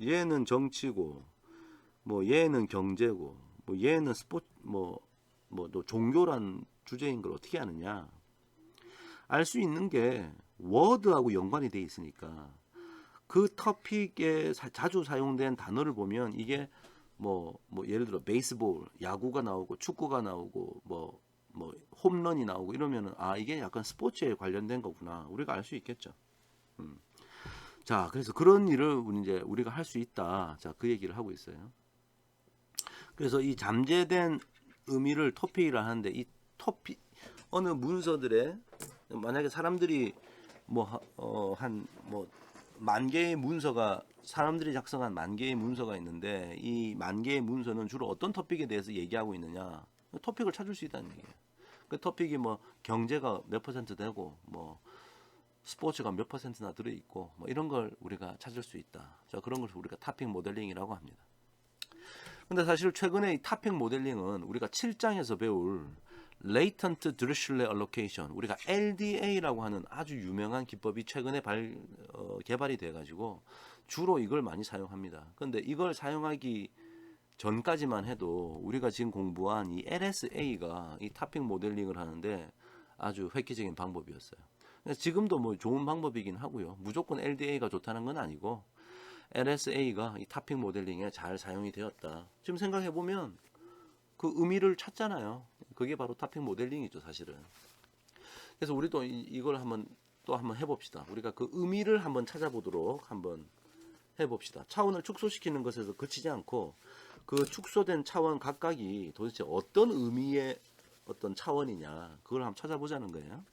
얘는 정치고, 뭐 얘는 경제고, 뭐 얘는 스포츠, 또 종교란 주제인 걸 어떻게 아느냐? 알 수 있는 게 워드하고 연관이 돼 있으니까 그 토픽에 자주 사용된 단어를 보면 이게 뭐 예를 들어 베이스볼, 야구가 나오고 축구가 나오고 뭐 홈런이 나오고 이러면은 아 이게 약간 스포츠에 관련된 거구나 우리가 알 수 있겠죠. 자, 그래서 그런 일을 이제 우리가 할 수 있다. 자, 그 얘기를 하고 있어요. 그래서 이 잠재된 의미를 토픽이라 하는데 이 토픽 어느 문서들에 만약에 사람들이 만 개의 문서가 사람들이 작성한 만 개의 문서가 있는데 이 만 개의 문서는 주로 어떤 토픽에 대해서 얘기하고 있느냐 토픽을 찾을 수 있다는 얘기예요. 그 토픽이 뭐 경제가 몇 퍼센트 되고 뭐 스포츠가 몇 퍼센트나 들어 있고 뭐 이런 걸 우리가 찾을 수 있다. 자, 그런 걸 우리가 토픽 모델링이라고 합니다. 근데 사실 최근에 이 토픽 모델링은 우리가 7장에서 배울 Latent Dirichlet Allocation, 우리가 LDA라고 하는 아주 유명한 기법이 최근에 개발이 돼가지고 주로 이걸 많이 사용합니다. 근데 이걸 사용하기 전까지만 해도 우리가 지금 공부한 이 LSA가 이 토픽 모델링을 하는데 아주 획기적인 방법이었어요. 지금도 뭐 좋은 방법이긴 하고요. 무조건 LDA가 좋다는 건 아니고 LSA가 이 토픽 모델링에 잘 사용이 되었다. 지금 생각해 보면 그 의미를 찾잖아요. 그게 바로 토픽 모델링이죠, 사실은. 그래서 우리도 이걸 한번 해봅시다. 우리가 그 의미를 한번 찾아보도록 한번 해봅시다. 차원을 축소시키는 것에서 그치지 않고 그 축소된 차원 각각이 도대체 어떤 의미의 어떤 차원이냐 그걸 한번 찾아보자는 거예요.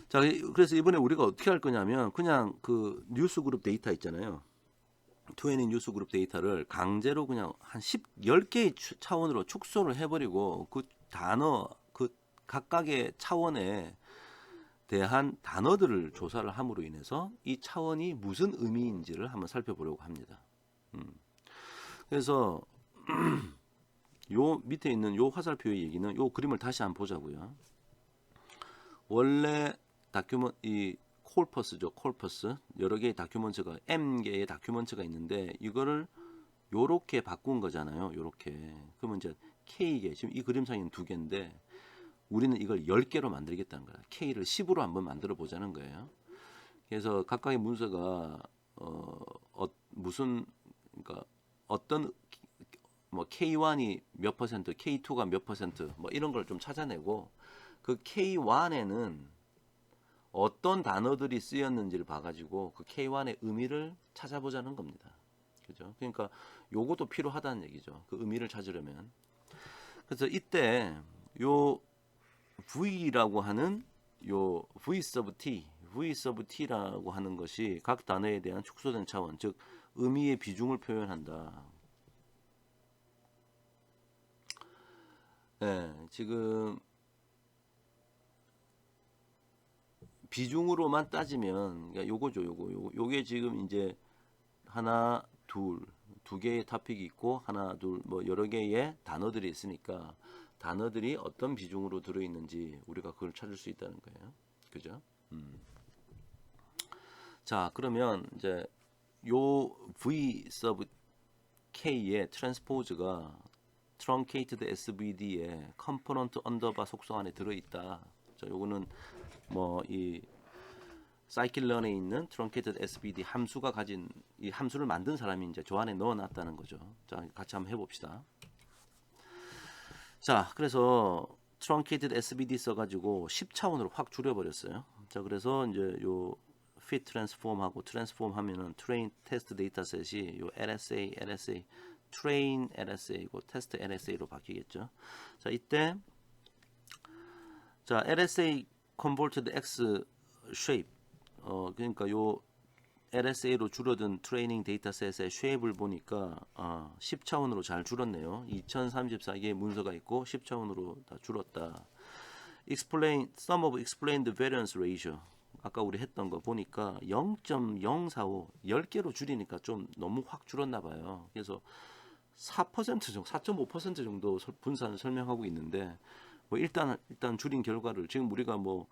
자, 그래서 이번에 우리가 어떻게 할 거냐면 그냥 그 뉴스그룹 데이터 있잖아요. 2NE 뉴스그룹 데이터를 강제로 그냥 한 10개의 차원으로 축소를 해버리고 그 단어, 그 각각의 차원에 대한 단어들을 조사를 함으로 인해서 이 차원이 무슨 의미인지를 한번 살펴보려고 합니다. 그래서 요 밑에 있는 요 화살표의 얘기는 요 그림을 다시 한번 보자고요. 원래 이 콜퍼스죠. 콜퍼스. 여러 개의 다큐먼트가 M개의 다큐먼트가 있는데 이거를 요렇게 바꾼 거잖아요. 요렇게. 그러면 이제 K개. 지금 이 그림상에는 2개인데 우리는 이걸 10개로 만들겠다는 거야. K를 10으로 한번 만들어 보자는 거예요. 그래서 각각의 문서가 그러니까 어떤 뭐 K1이 몇 퍼센트, K2가 몇 퍼센트 뭐 이런 걸 좀 찾아내고 그 K1에는 어떤 단어들이 쓰였는지를 봐가지고 그 K1의 의미를 찾아보자는 겁니다. 그죠? 그러니까 요것도 필요하다는 얘기죠. 그 의미를 찾으려면. 그래서 이때 요 V라고 하는 요 V sub T라고 하는 것이 각 단어에 대한 축소된 차원, 즉 의미의 비중을 표현한다. 네, 지금 비중으로만 따지면 그러니까 요거죠, 요게 지금 이제 하나, 두 개의 토픽이 있고 하나, 둘, 뭐 여러 개의 단어들이 있으니까 단어들이 어떤 비중으로 들어있는지 우리가 그걸 찾을 수 있다는 거예요. 그죠? 자, 그러면 이제 요 V sub K의 트랜스포즈가 truncated SVD의 component underbar 속성 안에 들어있다. 자, 요거는 뭐 이 사이클런에 있는 truncated SVD 함수가 가진 이 함수를 만든 사람이 이제 저 안에 넣어놨다는 거죠. 자, 같이 한번 해봅시다. 자, 그래서 truncated SVD 써가지고 10차원으로 확 줄여버렸어요. 자, 그래서 이제 요 fit transform하고 transform 하면은 train test data셋이 요 LSA, train LSA고 test LSA로 바뀌겠죠. 자, 이때 자 LSA converted X shape 그러니까 요 LSA로 줄어든 트레이닝 데이터셋의 쉐입을 보니까 10차원으로 잘 줄었네요. 2034개의 문서가 있고 10차원으로 다 줄었다. Explain sum of explained variance ratio. 아까 우리 했던 거 보니까 0.045 10개로 줄이니까 좀 너무 확 줄었나 봐요. 그래서 4% 정도, 4.5% 정도 분산을 설명하고 있는데 뭐 일단 줄인 결과를 지금 우리가 뭐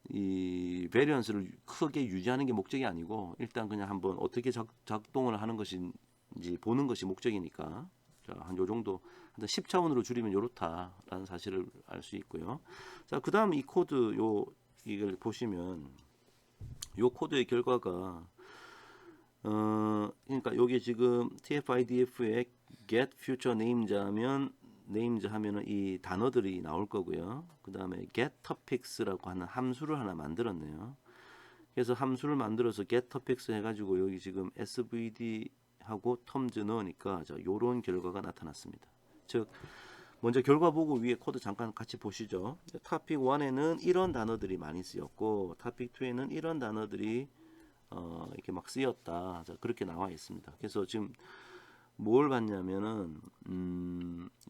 이 베리언스를 크게 유지하는 게 목적이 아니고 일단 그냥 한번 어떻게 작동을 하는 것인지 보는 것이 목적이니까 자, 한 요 정도 한 10차원으로 줄이면 요렇다라는 사실을 알 수 있고요. 자, 그다음 이 코드 이걸 보시면 요 코드의 결과가 그러니까 여기 지금 TF-IDF에 get future names 하면은 이 단어들이 나올 거고요. 그 다음에 get topics라고 하는 함수를 하나 만들었네요. 그래서 함수를 만들어서 get topics 해가지고 여기 지금 SVD 하고 terms 넣으니까 자, 요런 결과가 나타났습니다. 즉 먼저 결과 보고 위에 코드 잠깐 같이 보시죠. topic 1에는 이런 단어들이 많이 쓰였고 topic 2에는 이런 단어들이 이렇게 막 쓰였다. 자, 그렇게 나와 있습니다. 그래서 지금 뭘 봤냐면은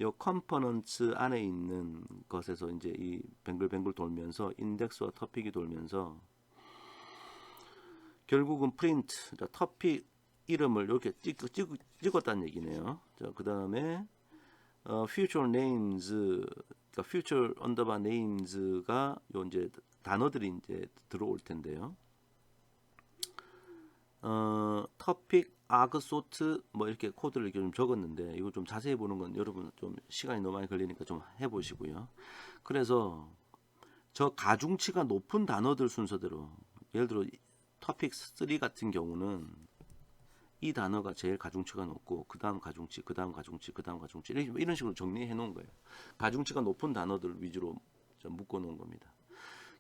요 컴포넌츠 안에 있는 것에서 이제 이 뱅글뱅글 돌면서 인덱스와 토픽이 돌면서 결국은 프린트 자, 토픽 이름을 이렇게 찍었다는 얘기네요. 자, 그다음에 future names 그러니까 future underbar names가 요 이제 단어들이 이제 들어올 텐데요. 토픽 아그소트 뭐 이렇게 코드를 이렇게 좀 적었는데 이거 좀 자세히 보는 건 여러분 좀 시간이 너무 많이 걸리니까 좀 해보시고요. 그래서 저 가중치가 높은 단어들 순서대로 예를 들어 토픽 3 같은 경우는 이 단어가 제일 가중치가 높고 그 다음 가중치, 그 다음 가중치, 그 다음 가중치 이런 식으로 정리해 놓은 거예요. 가중치가 높은 단어들 위주로 묶어 놓은 겁니다.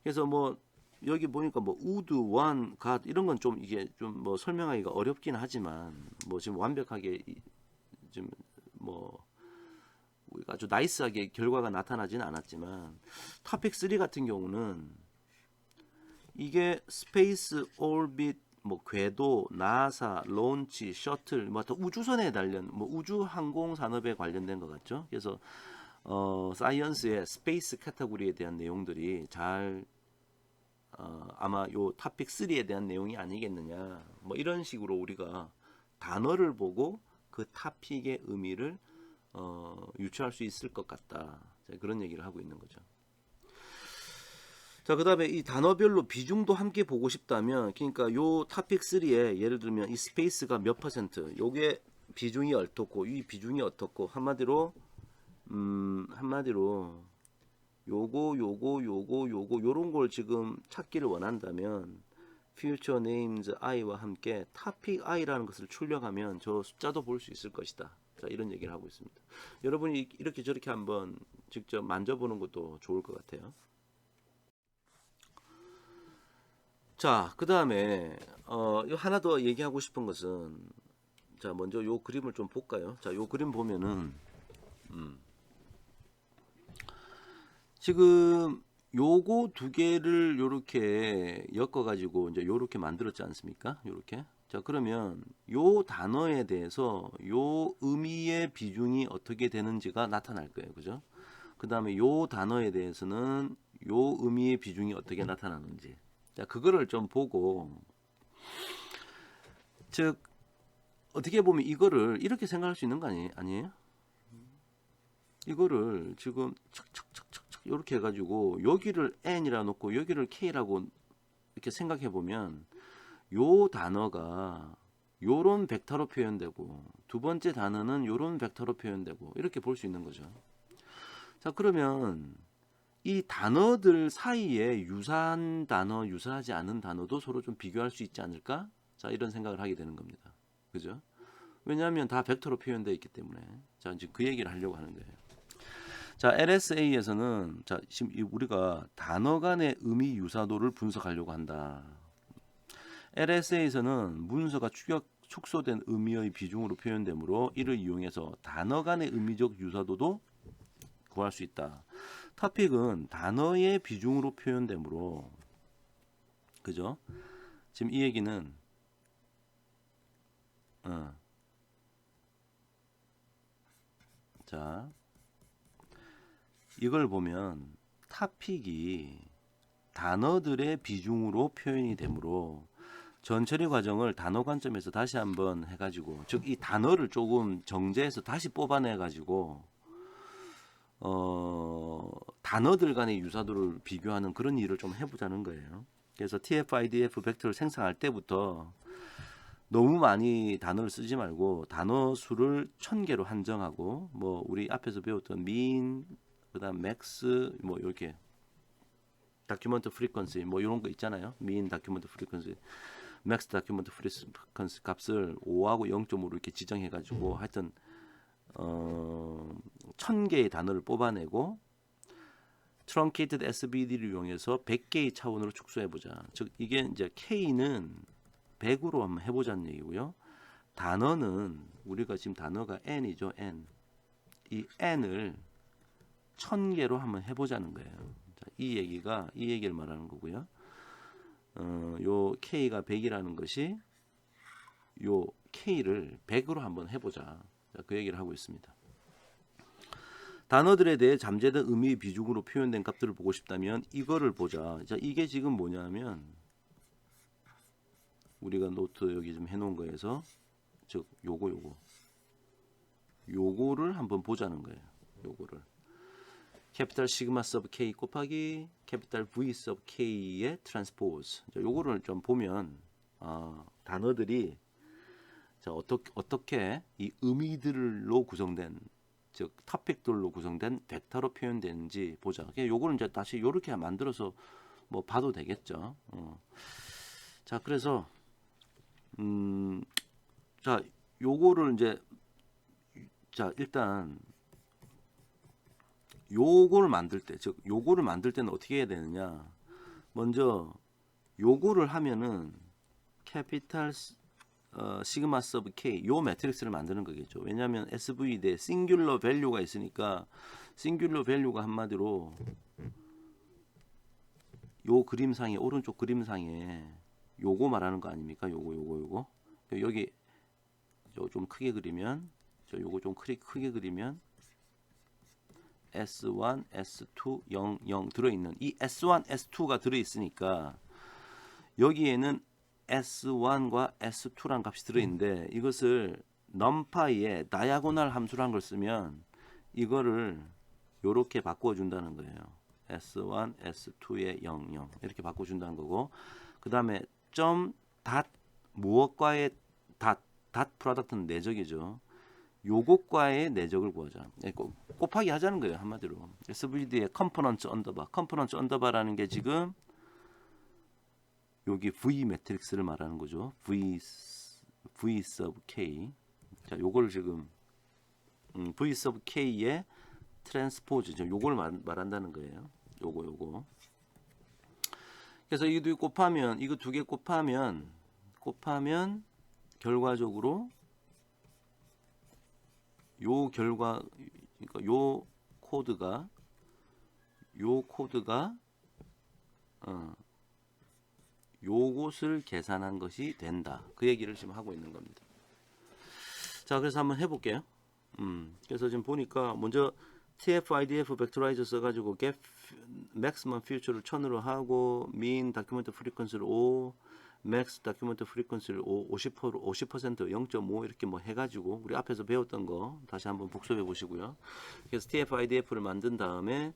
그래서 뭐 여기 보니까 뭐 우드, 원, 갓 이런 건 좀 이게 좀 뭐 설명하기가 어렵긴 하지만 뭐 지금 완벽하게 지금 뭐 아주 나이스하게 결과가 나타나지는 않았지만 토픽 3 같은 경우는 이게 스페이스 올빗 뭐 궤도, 나사, 론치, 셔틀, 뭐 우주선에 관련 뭐 우주 항공 산업에 관련된 것 같죠. 그래서 사이언스의 스페이스 카테고리에 대한 내용들이 잘 아마 요 토픽 3에 대한 내용이 아니겠느냐. 뭐 이런 식으로 우리가 단어를 보고 그 토픽의 의미를 유추할 수 있을 것 같다. 그런 얘기를 하고 있는 거죠. 자, 그다음에 이 단어별로 비중도 함께 보고 싶다면 그러니까 요 토픽 3에 예를 들면 이 스페이스가 몇 퍼센트, 요게 비중이 어떻고 이 비중이 어떻고 한마디로 요거 요런 걸 지금 찾기를 원한다면 future names i와 함께 topic i라는 것을 출력하면 저 숫자도 볼 수 있을 것이다. 자, 이런 얘기를 하고 있습니다. 여러분이 이렇게 저렇게 한번 직접 만져보는 것도 좋을 것 같아요. 자, 그 다음에 하나 더 얘기하고 싶은 것은 자, 먼저 요 그림을 좀 볼까요? 자, 요 그림 보면은 지금 요거 두 개를 요렇게 엮어 가지고 이제 요렇게 만들었지 않습니까? 요렇게. 자, 그러면 요 단어에 대해서 요 의미의 비중이 어떻게 되는지가 나타날 거예요. 그죠? 그다음에 요 단어에 대해서는 요 의미의 비중이 어떻게 나타나는지. 자, 그거를 좀 보고, 즉 어떻게 보면 이거를 이렇게 생각할 수 있는 거 아니에요? 이거를 지금 착착착착착 이렇게 해가지고 여기를 n이라 놓고 여기를 k라고 이렇게 생각해 보면 요 단어가 요런 벡터로 표현되고 두 번째 단어는 요런 벡터로 표현되고 이렇게 볼 수 있는 거죠. 자, 그러면 이 단어들 사이에 유사한 단어, 유사하지 않은 단어도 서로 좀 비교할 수 있지 않을까? 자, 이런 생각을 하게 되는 겁니다. 그죠? 왜냐하면 다 벡터로 표현되어 있기 때문에. 자, 이제 그 얘기를 하려고 하는 거예요. 자, LSA에서는 자, 지금 우리가 단어 간의 의미 유사도를 분석하려고 한다. LSA에서는 문서가 축소된 의미의 비중으로 표현되므로 이를 이용해서 단어 간의 의미적 유사도도 구할 수 있다. 토픽은 단어의 비중으로 표현되므로, 그죠? 지금 이 얘기는 자, 이걸 보면 토픽이 단어들의 비중으로 표현이 되므로 전처리 과정을 단어 관점에서 다시 한번 해가지고, 즉 이 단어를 조금 정제해서 다시 뽑아내가지고 단어들 간의 유사도를 비교하는 그런 일을 좀 해보자는 거예요. 그래서 TF-IDF 벡터를 생성할 때부터 너무 많이 단어를 쓰지 말고 단어 수를 1000개로 한정하고, 뭐 우리 앞에서 배웠던 mean, 그다음 max, 뭐 이렇게 다큐먼트 프리퀀시 뭐 이런 거 있잖아요. mean 다큐먼트 프리퀀시, max 다큐먼트 프리퀀시 값을 5하고 0.5로 이렇게 지정해 가지고 하여튼 1000개의 단어를 뽑아내고 truncated SVD를 이용해서 100개의 차원으로 축소해 보자. 즉 이게 이제 K는 100으로 한번 해보자는 얘기고요. 단어는 우리가 지금 단어가 n이죠. n. 이 n을 1000개로 한번 해보자는 거예요. 자, 이 얘기를 말하는 거고요. 요 k가 100이라는 것이 요 k를 100으로 한번 해보자. 자, 그 얘기를 하고 있습니다. 단어들에 대해 잠재된 의미의 비중으로 표현된 값들을 보고 싶다면 이거를 보자. 자, 이게 지금 뭐냐면 우리가 노트 여기 좀 해놓은 거에서 즉 요거를 한번 보자는 거예요. 요거를 캐피탈 시그마 서브 k 곱하기 캐피탈 v 서브 k의 트랜스포즈. 요거를 좀 보면 단어들이 자, 어떻게 이 의미들로 구성된, 즉 토픽들로 구성된 벡터로 표현되는지 보자. 요거를 이제 다시 요렇게 만들어서 뭐 봐도 되겠죠. 자, 그래서 자, 요거를 이제 자, 일단 요거를 만들 때, 즉 요거를 만들 때는 어떻게 해야 되느냐? 먼저 요거를 하면은 캐피탈 시그마 서브 k 요 매트릭스를 만드는 거겠죠. 왜냐하면 SV 대 싱귤러 밸류가 있으니까 싱귤러 밸류가 한마디로 요 그림상에 오른쪽 그림상에 요거 말하는 거 아닙니까? 요거 여기 요 좀 크게 그리면 요거 좀 크게 그리면 S1, S2, 0, 0 들어있는 이 S1, S2가 들어있으니까 여기에는 S1과 S2란 값이 들어있는데 이것을 numPy에 다이아고날 함수란 걸 쓰면 이거를 요렇게 바꿔준다는 거예요. S1, S2의 0, 0 이렇게 바꿔준다는 거고, 그 다음에 점, 닷, 무엇과의 닷 프로덕트는 내적이죠. 요것과의 내적을 구하자. 곱하기 하자는 거예요. 한마디로. SVD의 컴포넌트 언더바라는 게 지금 여기 V 매트릭스를 말하는 거죠. V sub K. 자, 요걸 지금 V sub K의 트랜스포즈죠. 요걸 말한다는 거예요. 요거. 그래서 이거 곱하면 이거 두 개 곱하면 결과적으로 요 그러니까 요 코드가 요 코드가 요것을 계산한 것이 된다. 그 얘기를 지금 하고 있는 겁니다. 자, 그래서 한번 해볼게요. 그래서 지금 보니까 먼저 TF-IDF 벡터라이저 써가지고 gap maximum future를 1000으로 하고 mean document frequency를 5, max document frequency를 50% 0.5 이렇게 뭐 해가지고 우리 앞에서 배웠던 거 다시 한번 복습해 보시고요. 그래서 TF-IDF를 만든 다음에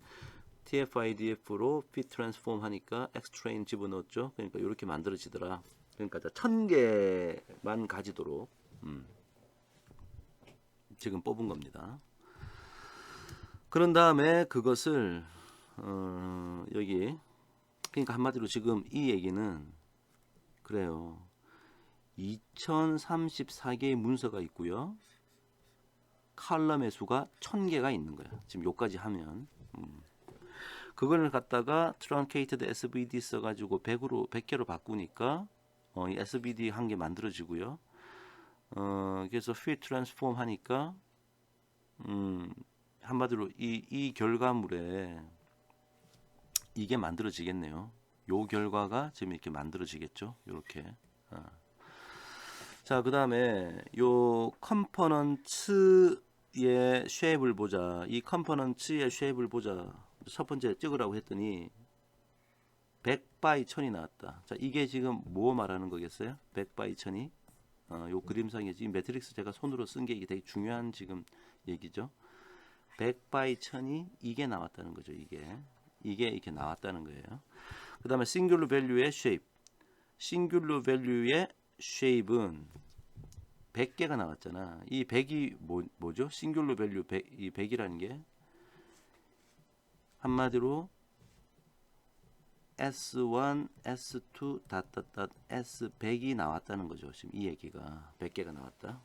TF-IDF로 fit transform 하니까 X-train 집어넣었죠. 그러니까 이렇게 만들어지더라. 그러니까 1000개만 가지도록 지금 뽑은 겁니다. 그런 다음에 그것을 여기 그러니까 한마디로 지금 이 얘기는 그래요. 2034개의 문서가 있고요. 칼럼의 수가 1000개가 있는 거야. 지금 요까지 하면 그걸 갖다가 truncated SVD 써가지고 100개로 바꾸니까 이 SVD 한 개 만들어지고요. 그래서 fit transform 하니까 한마디로 이 결과물에 이게 만들어지겠네요. 요 결과가 지금 이렇게 만들어지겠죠. 요렇게. 자, 그 다음에 요 컴포넌츠의 쉐입을 보자. 이 컴포넌츠의 쉐입을 보자. 첫 번째 찍으라고 했더니 100 by 1000이 나왔다. 자, 이게 지금 뭐 말하는 거겠어요? 100 by 1000이 요 그림상에 지금 매트릭스 제가 손으로 쓴 게 이게 되게 중요한 지금 얘기죠. 100 by 1000이 이게 나왔다는 거죠. 이게 이렇게 나왔다는 거예요. 그 다음에 싱귤러 밸류의 쉐입. 싱귤러 밸류의 쉐입은 100개가 나왔잖아. 이 100이 뭐죠? 싱귤러 밸류 100, 이 100이라는 게 한마디로 S1, S2, S100이 나왔다는 거죠. 지금 이 얘기가 100개가 나왔다.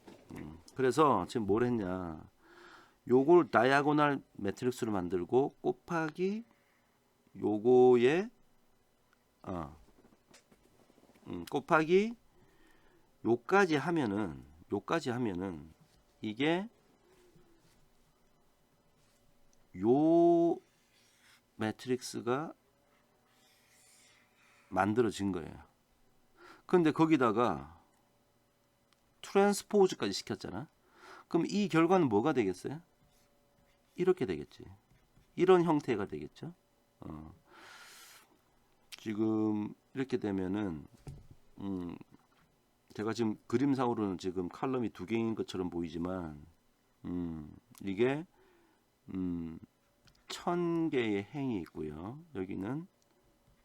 그래서 지금 뭘 했냐? 요걸 다이아고널 매트릭스로 만들고 곱하기 요거에 곱하기 요까지 하면은 이게 요 매트릭스가 만들어진 거예요. 근데 거기다가 트랜스포즈까지 시켰잖아. 그럼 이 결과는 뭐가 되겠어요? 이렇게 되겠지. 이런 형태가 되겠죠. 지금 이렇게 되면은 제가 지금 그림상으로는 지금 칼럼이 2개인 것처럼 보이지만 이게 1000개의 행이 있고요. 여기는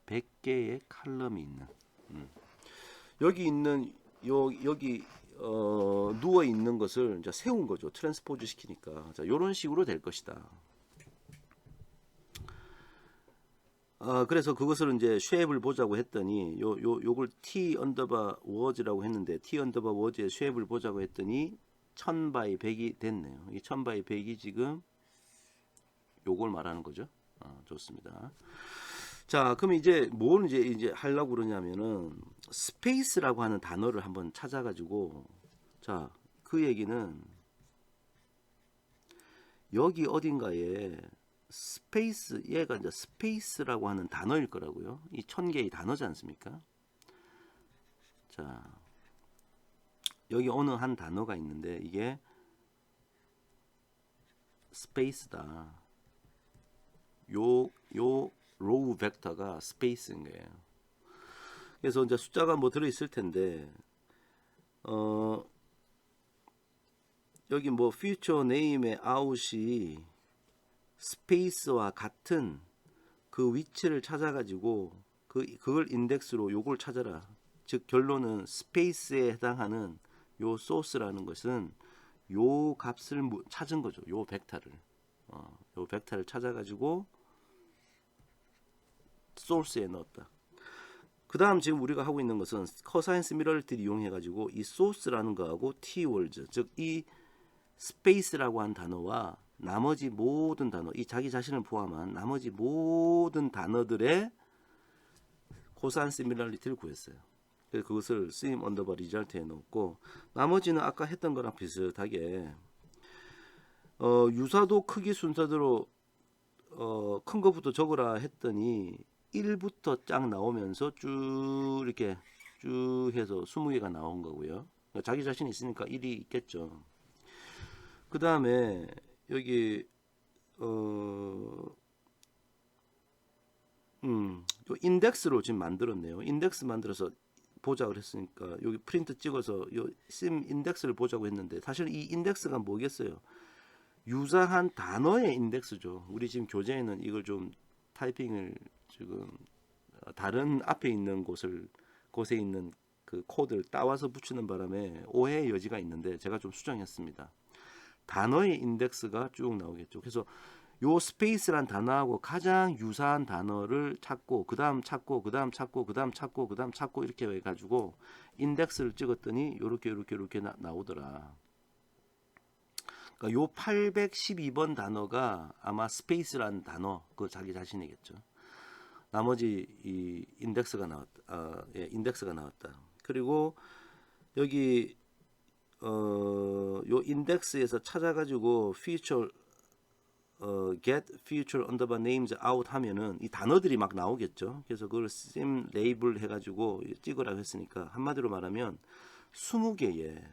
100개의 칼럼이 있는 여기 있는 여기 누워 있는 것을 이제 세운 거죠. 트랜스포즈 시키니까. 자, 요런 식으로 될 것이다. 그래서 그것을 이제 쉐입을 보자고 했더니 요걸 T 언더바 워즈라고 했는데 T 언더바 워즈의 쉐입을 보자고 했더니 1000 by 100이 됐네요. 이 1000 by 100이 지금 요걸 말하는 거죠. 좋습니다. 자, 그럼 이제 뭘 이제 하려고 그러냐면은 스페이스라고 하는 단어를 한번 찾아가지고 자, 그 얘기는 여기 어딘가에 스페이스 얘가 이제 스페이스라고 하는 단어일 거라고요. 이 1000개의 단어지 않습니까? 자, 여기 어느 한 단어가 있는데 이게 스페이스다. 요 로우 벡터가 스페이스인 거예요. 그래서 이제 숫자가 뭐 들어 있을 텐데 여기 뭐 future name의 out이 스페이스와 같은 그 위치를 찾아가지고 그걸 인덱스로 요걸 찾아라. 즉 결론은 스페이스에 해당하는 요 소스라는 것은 요 값을 찾은 거죠. 요 벡터를 요 벡터를 찾아가지고 소스에 넣었다. 그 다음 지금 우리가 하고 있는 것은 코사인 시밀러리티를 이용해 가지고 이 소스라는 거하고 T-월즈 즉 이 스페이스라고 한 단어와 나머지 모든 단어 이 자기 자신을 포함한 나머지 모든 단어들의 코사인 시밀러리티를 구했어요. 그래서 그것을 sim 언더바 리절트에 넣었고 나머지는 아까 했던 거랑 비슷하게 유사도 크기 순서대로 큰 것부터 적으라 했더니 1부터 쫙 나오면서 쭉 이렇게 쭉 해서 20개가 나온 거고요. 그러니까 자기 자신이 있으니까 1이 있겠죠. 그 다음에 여기 요 인덱스로 지금 만들었네요. 인덱스 만들어서 보자 그랬으니까 여기 프린트 찍어서 요 심 인덱스를 보자고 했는데 사실 이 인덱스가 뭐겠어요? 유사한 단어의 인덱스죠. 우리 지금 교재에는 이걸 좀 타이핑을 지금 다른 앞에 있는 곳에 있는 그 코드를 따와서 붙이는 바람에 오해의 여지가 있는데 제가 좀 수정했습니다. 단어의 인덱스가 쭉 나오겠죠. 그래서 요 스페이스란 단어하고 가장 유사한 단어를 찾고 그 다음 찾고 그 다음 찾고 그 다음 찾고 그 다음 찾고 이렇게 해가지고 인덱스를 찍었더니 요렇게 나오더라. 그러니까 요 812번 단어가 아마 스페이스란 단어 그 자기 자신이겠죠. 나머지 이 인덱스가 나왔다. 인덱스가 나왔다. 그리고 여기 요 인덱스에서 찾아가지고 feature get feature underbar names out 하면은 이 단어들이 막 나오겠죠. 그래서 그걸 sim 레이블 해가지고 찍으라고 했으니까 한마디로 말하면 20개의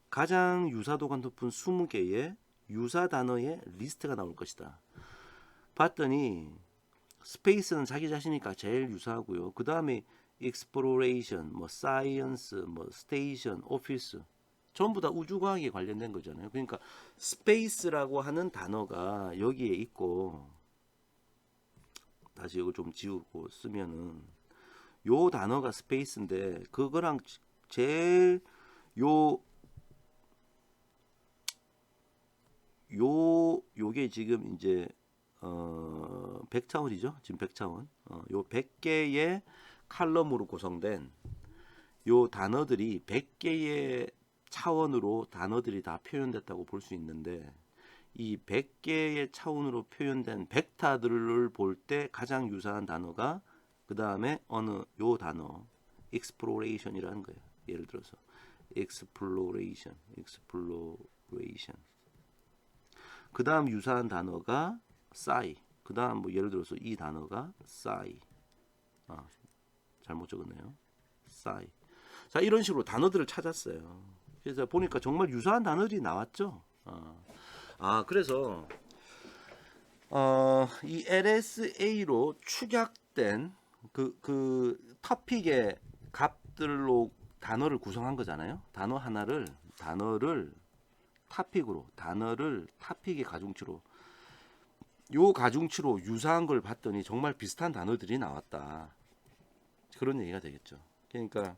가장 유사도가 높은 20개의 유사 단어의 리스트가 나올 것이다. 봤더니 스페이스는 자기 자신이니까 제일 유사하고요. 그 다음에 exploration, 뭐 science, 뭐 station, office 전부 다 우주과학에 관련된 거잖아요. 그러니까 스페이스라고 하는 단어가 여기에 있고 다시 이거 좀 지우고 쓰면은 요 단어가 스페이스인데 그거랑 제일 요게 지금 이제 100차원이죠. 지금 100차원. 요 100개의 칼럼으로 구성된 요 단어들이 100개의 차원으로 단어들이 다 표현됐다고 볼 수 있는데 이 100개의 차원으로 표현된 벡터들을 볼 때 가장 유사한 단어가 그 다음에 어느 요 단어 exploration이라는 거예요. 예를 들어서 exploration 그 다음 유사한 단어가 싸이 그 다음 뭐 예를 들어서 이 단어가 싸이 잘못 적었네요. 싸이 자 이런 식으로 단어들을 찾았어요. 그래서 보니까 정말 유사한 단어들이 나왔죠. 그래서 이 LSA로 축약된 그 토픽의 값들로 단어를 구성한 거잖아요. 단어를 토픽의 가중치로 요 가중치로 유사한 걸 봤더니 정말 비슷한 단어들이 나왔다. 그런 얘기가 되겠죠. 그러니까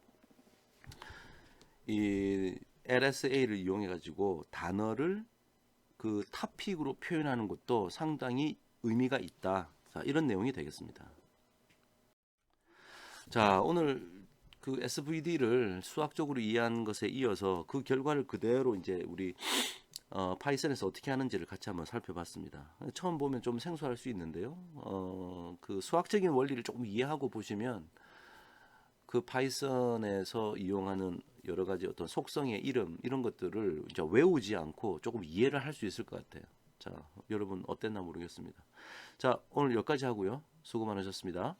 이 LSA를 이용해 가지고 단어를 그 토픽으로 표현하는 것도 상당히 의미가 있다. 자, 이런 내용이 되겠습니다. 자, 오늘 그 SVD를 수학적으로 이해한 것에 이어서 그 결과를 그대로 이제 우리 파이썬에서 어떻게 하는지를 같이 한번 살펴봤습니다. 처음 보면 좀 생소할 수 있는데요. 그 수학적인 원리를 조금 이해하고 보시면 그 파이썬에서 이용하는 여러 가지 어떤 속성의 이름 이런 것들을 이제 외우지 않고 조금 이해를 할 수 있을 것 같아요. 자, 여러분 어땠나 모르겠습니다. 자, 오늘 여기까지 하고요. 수고 많으셨습니다.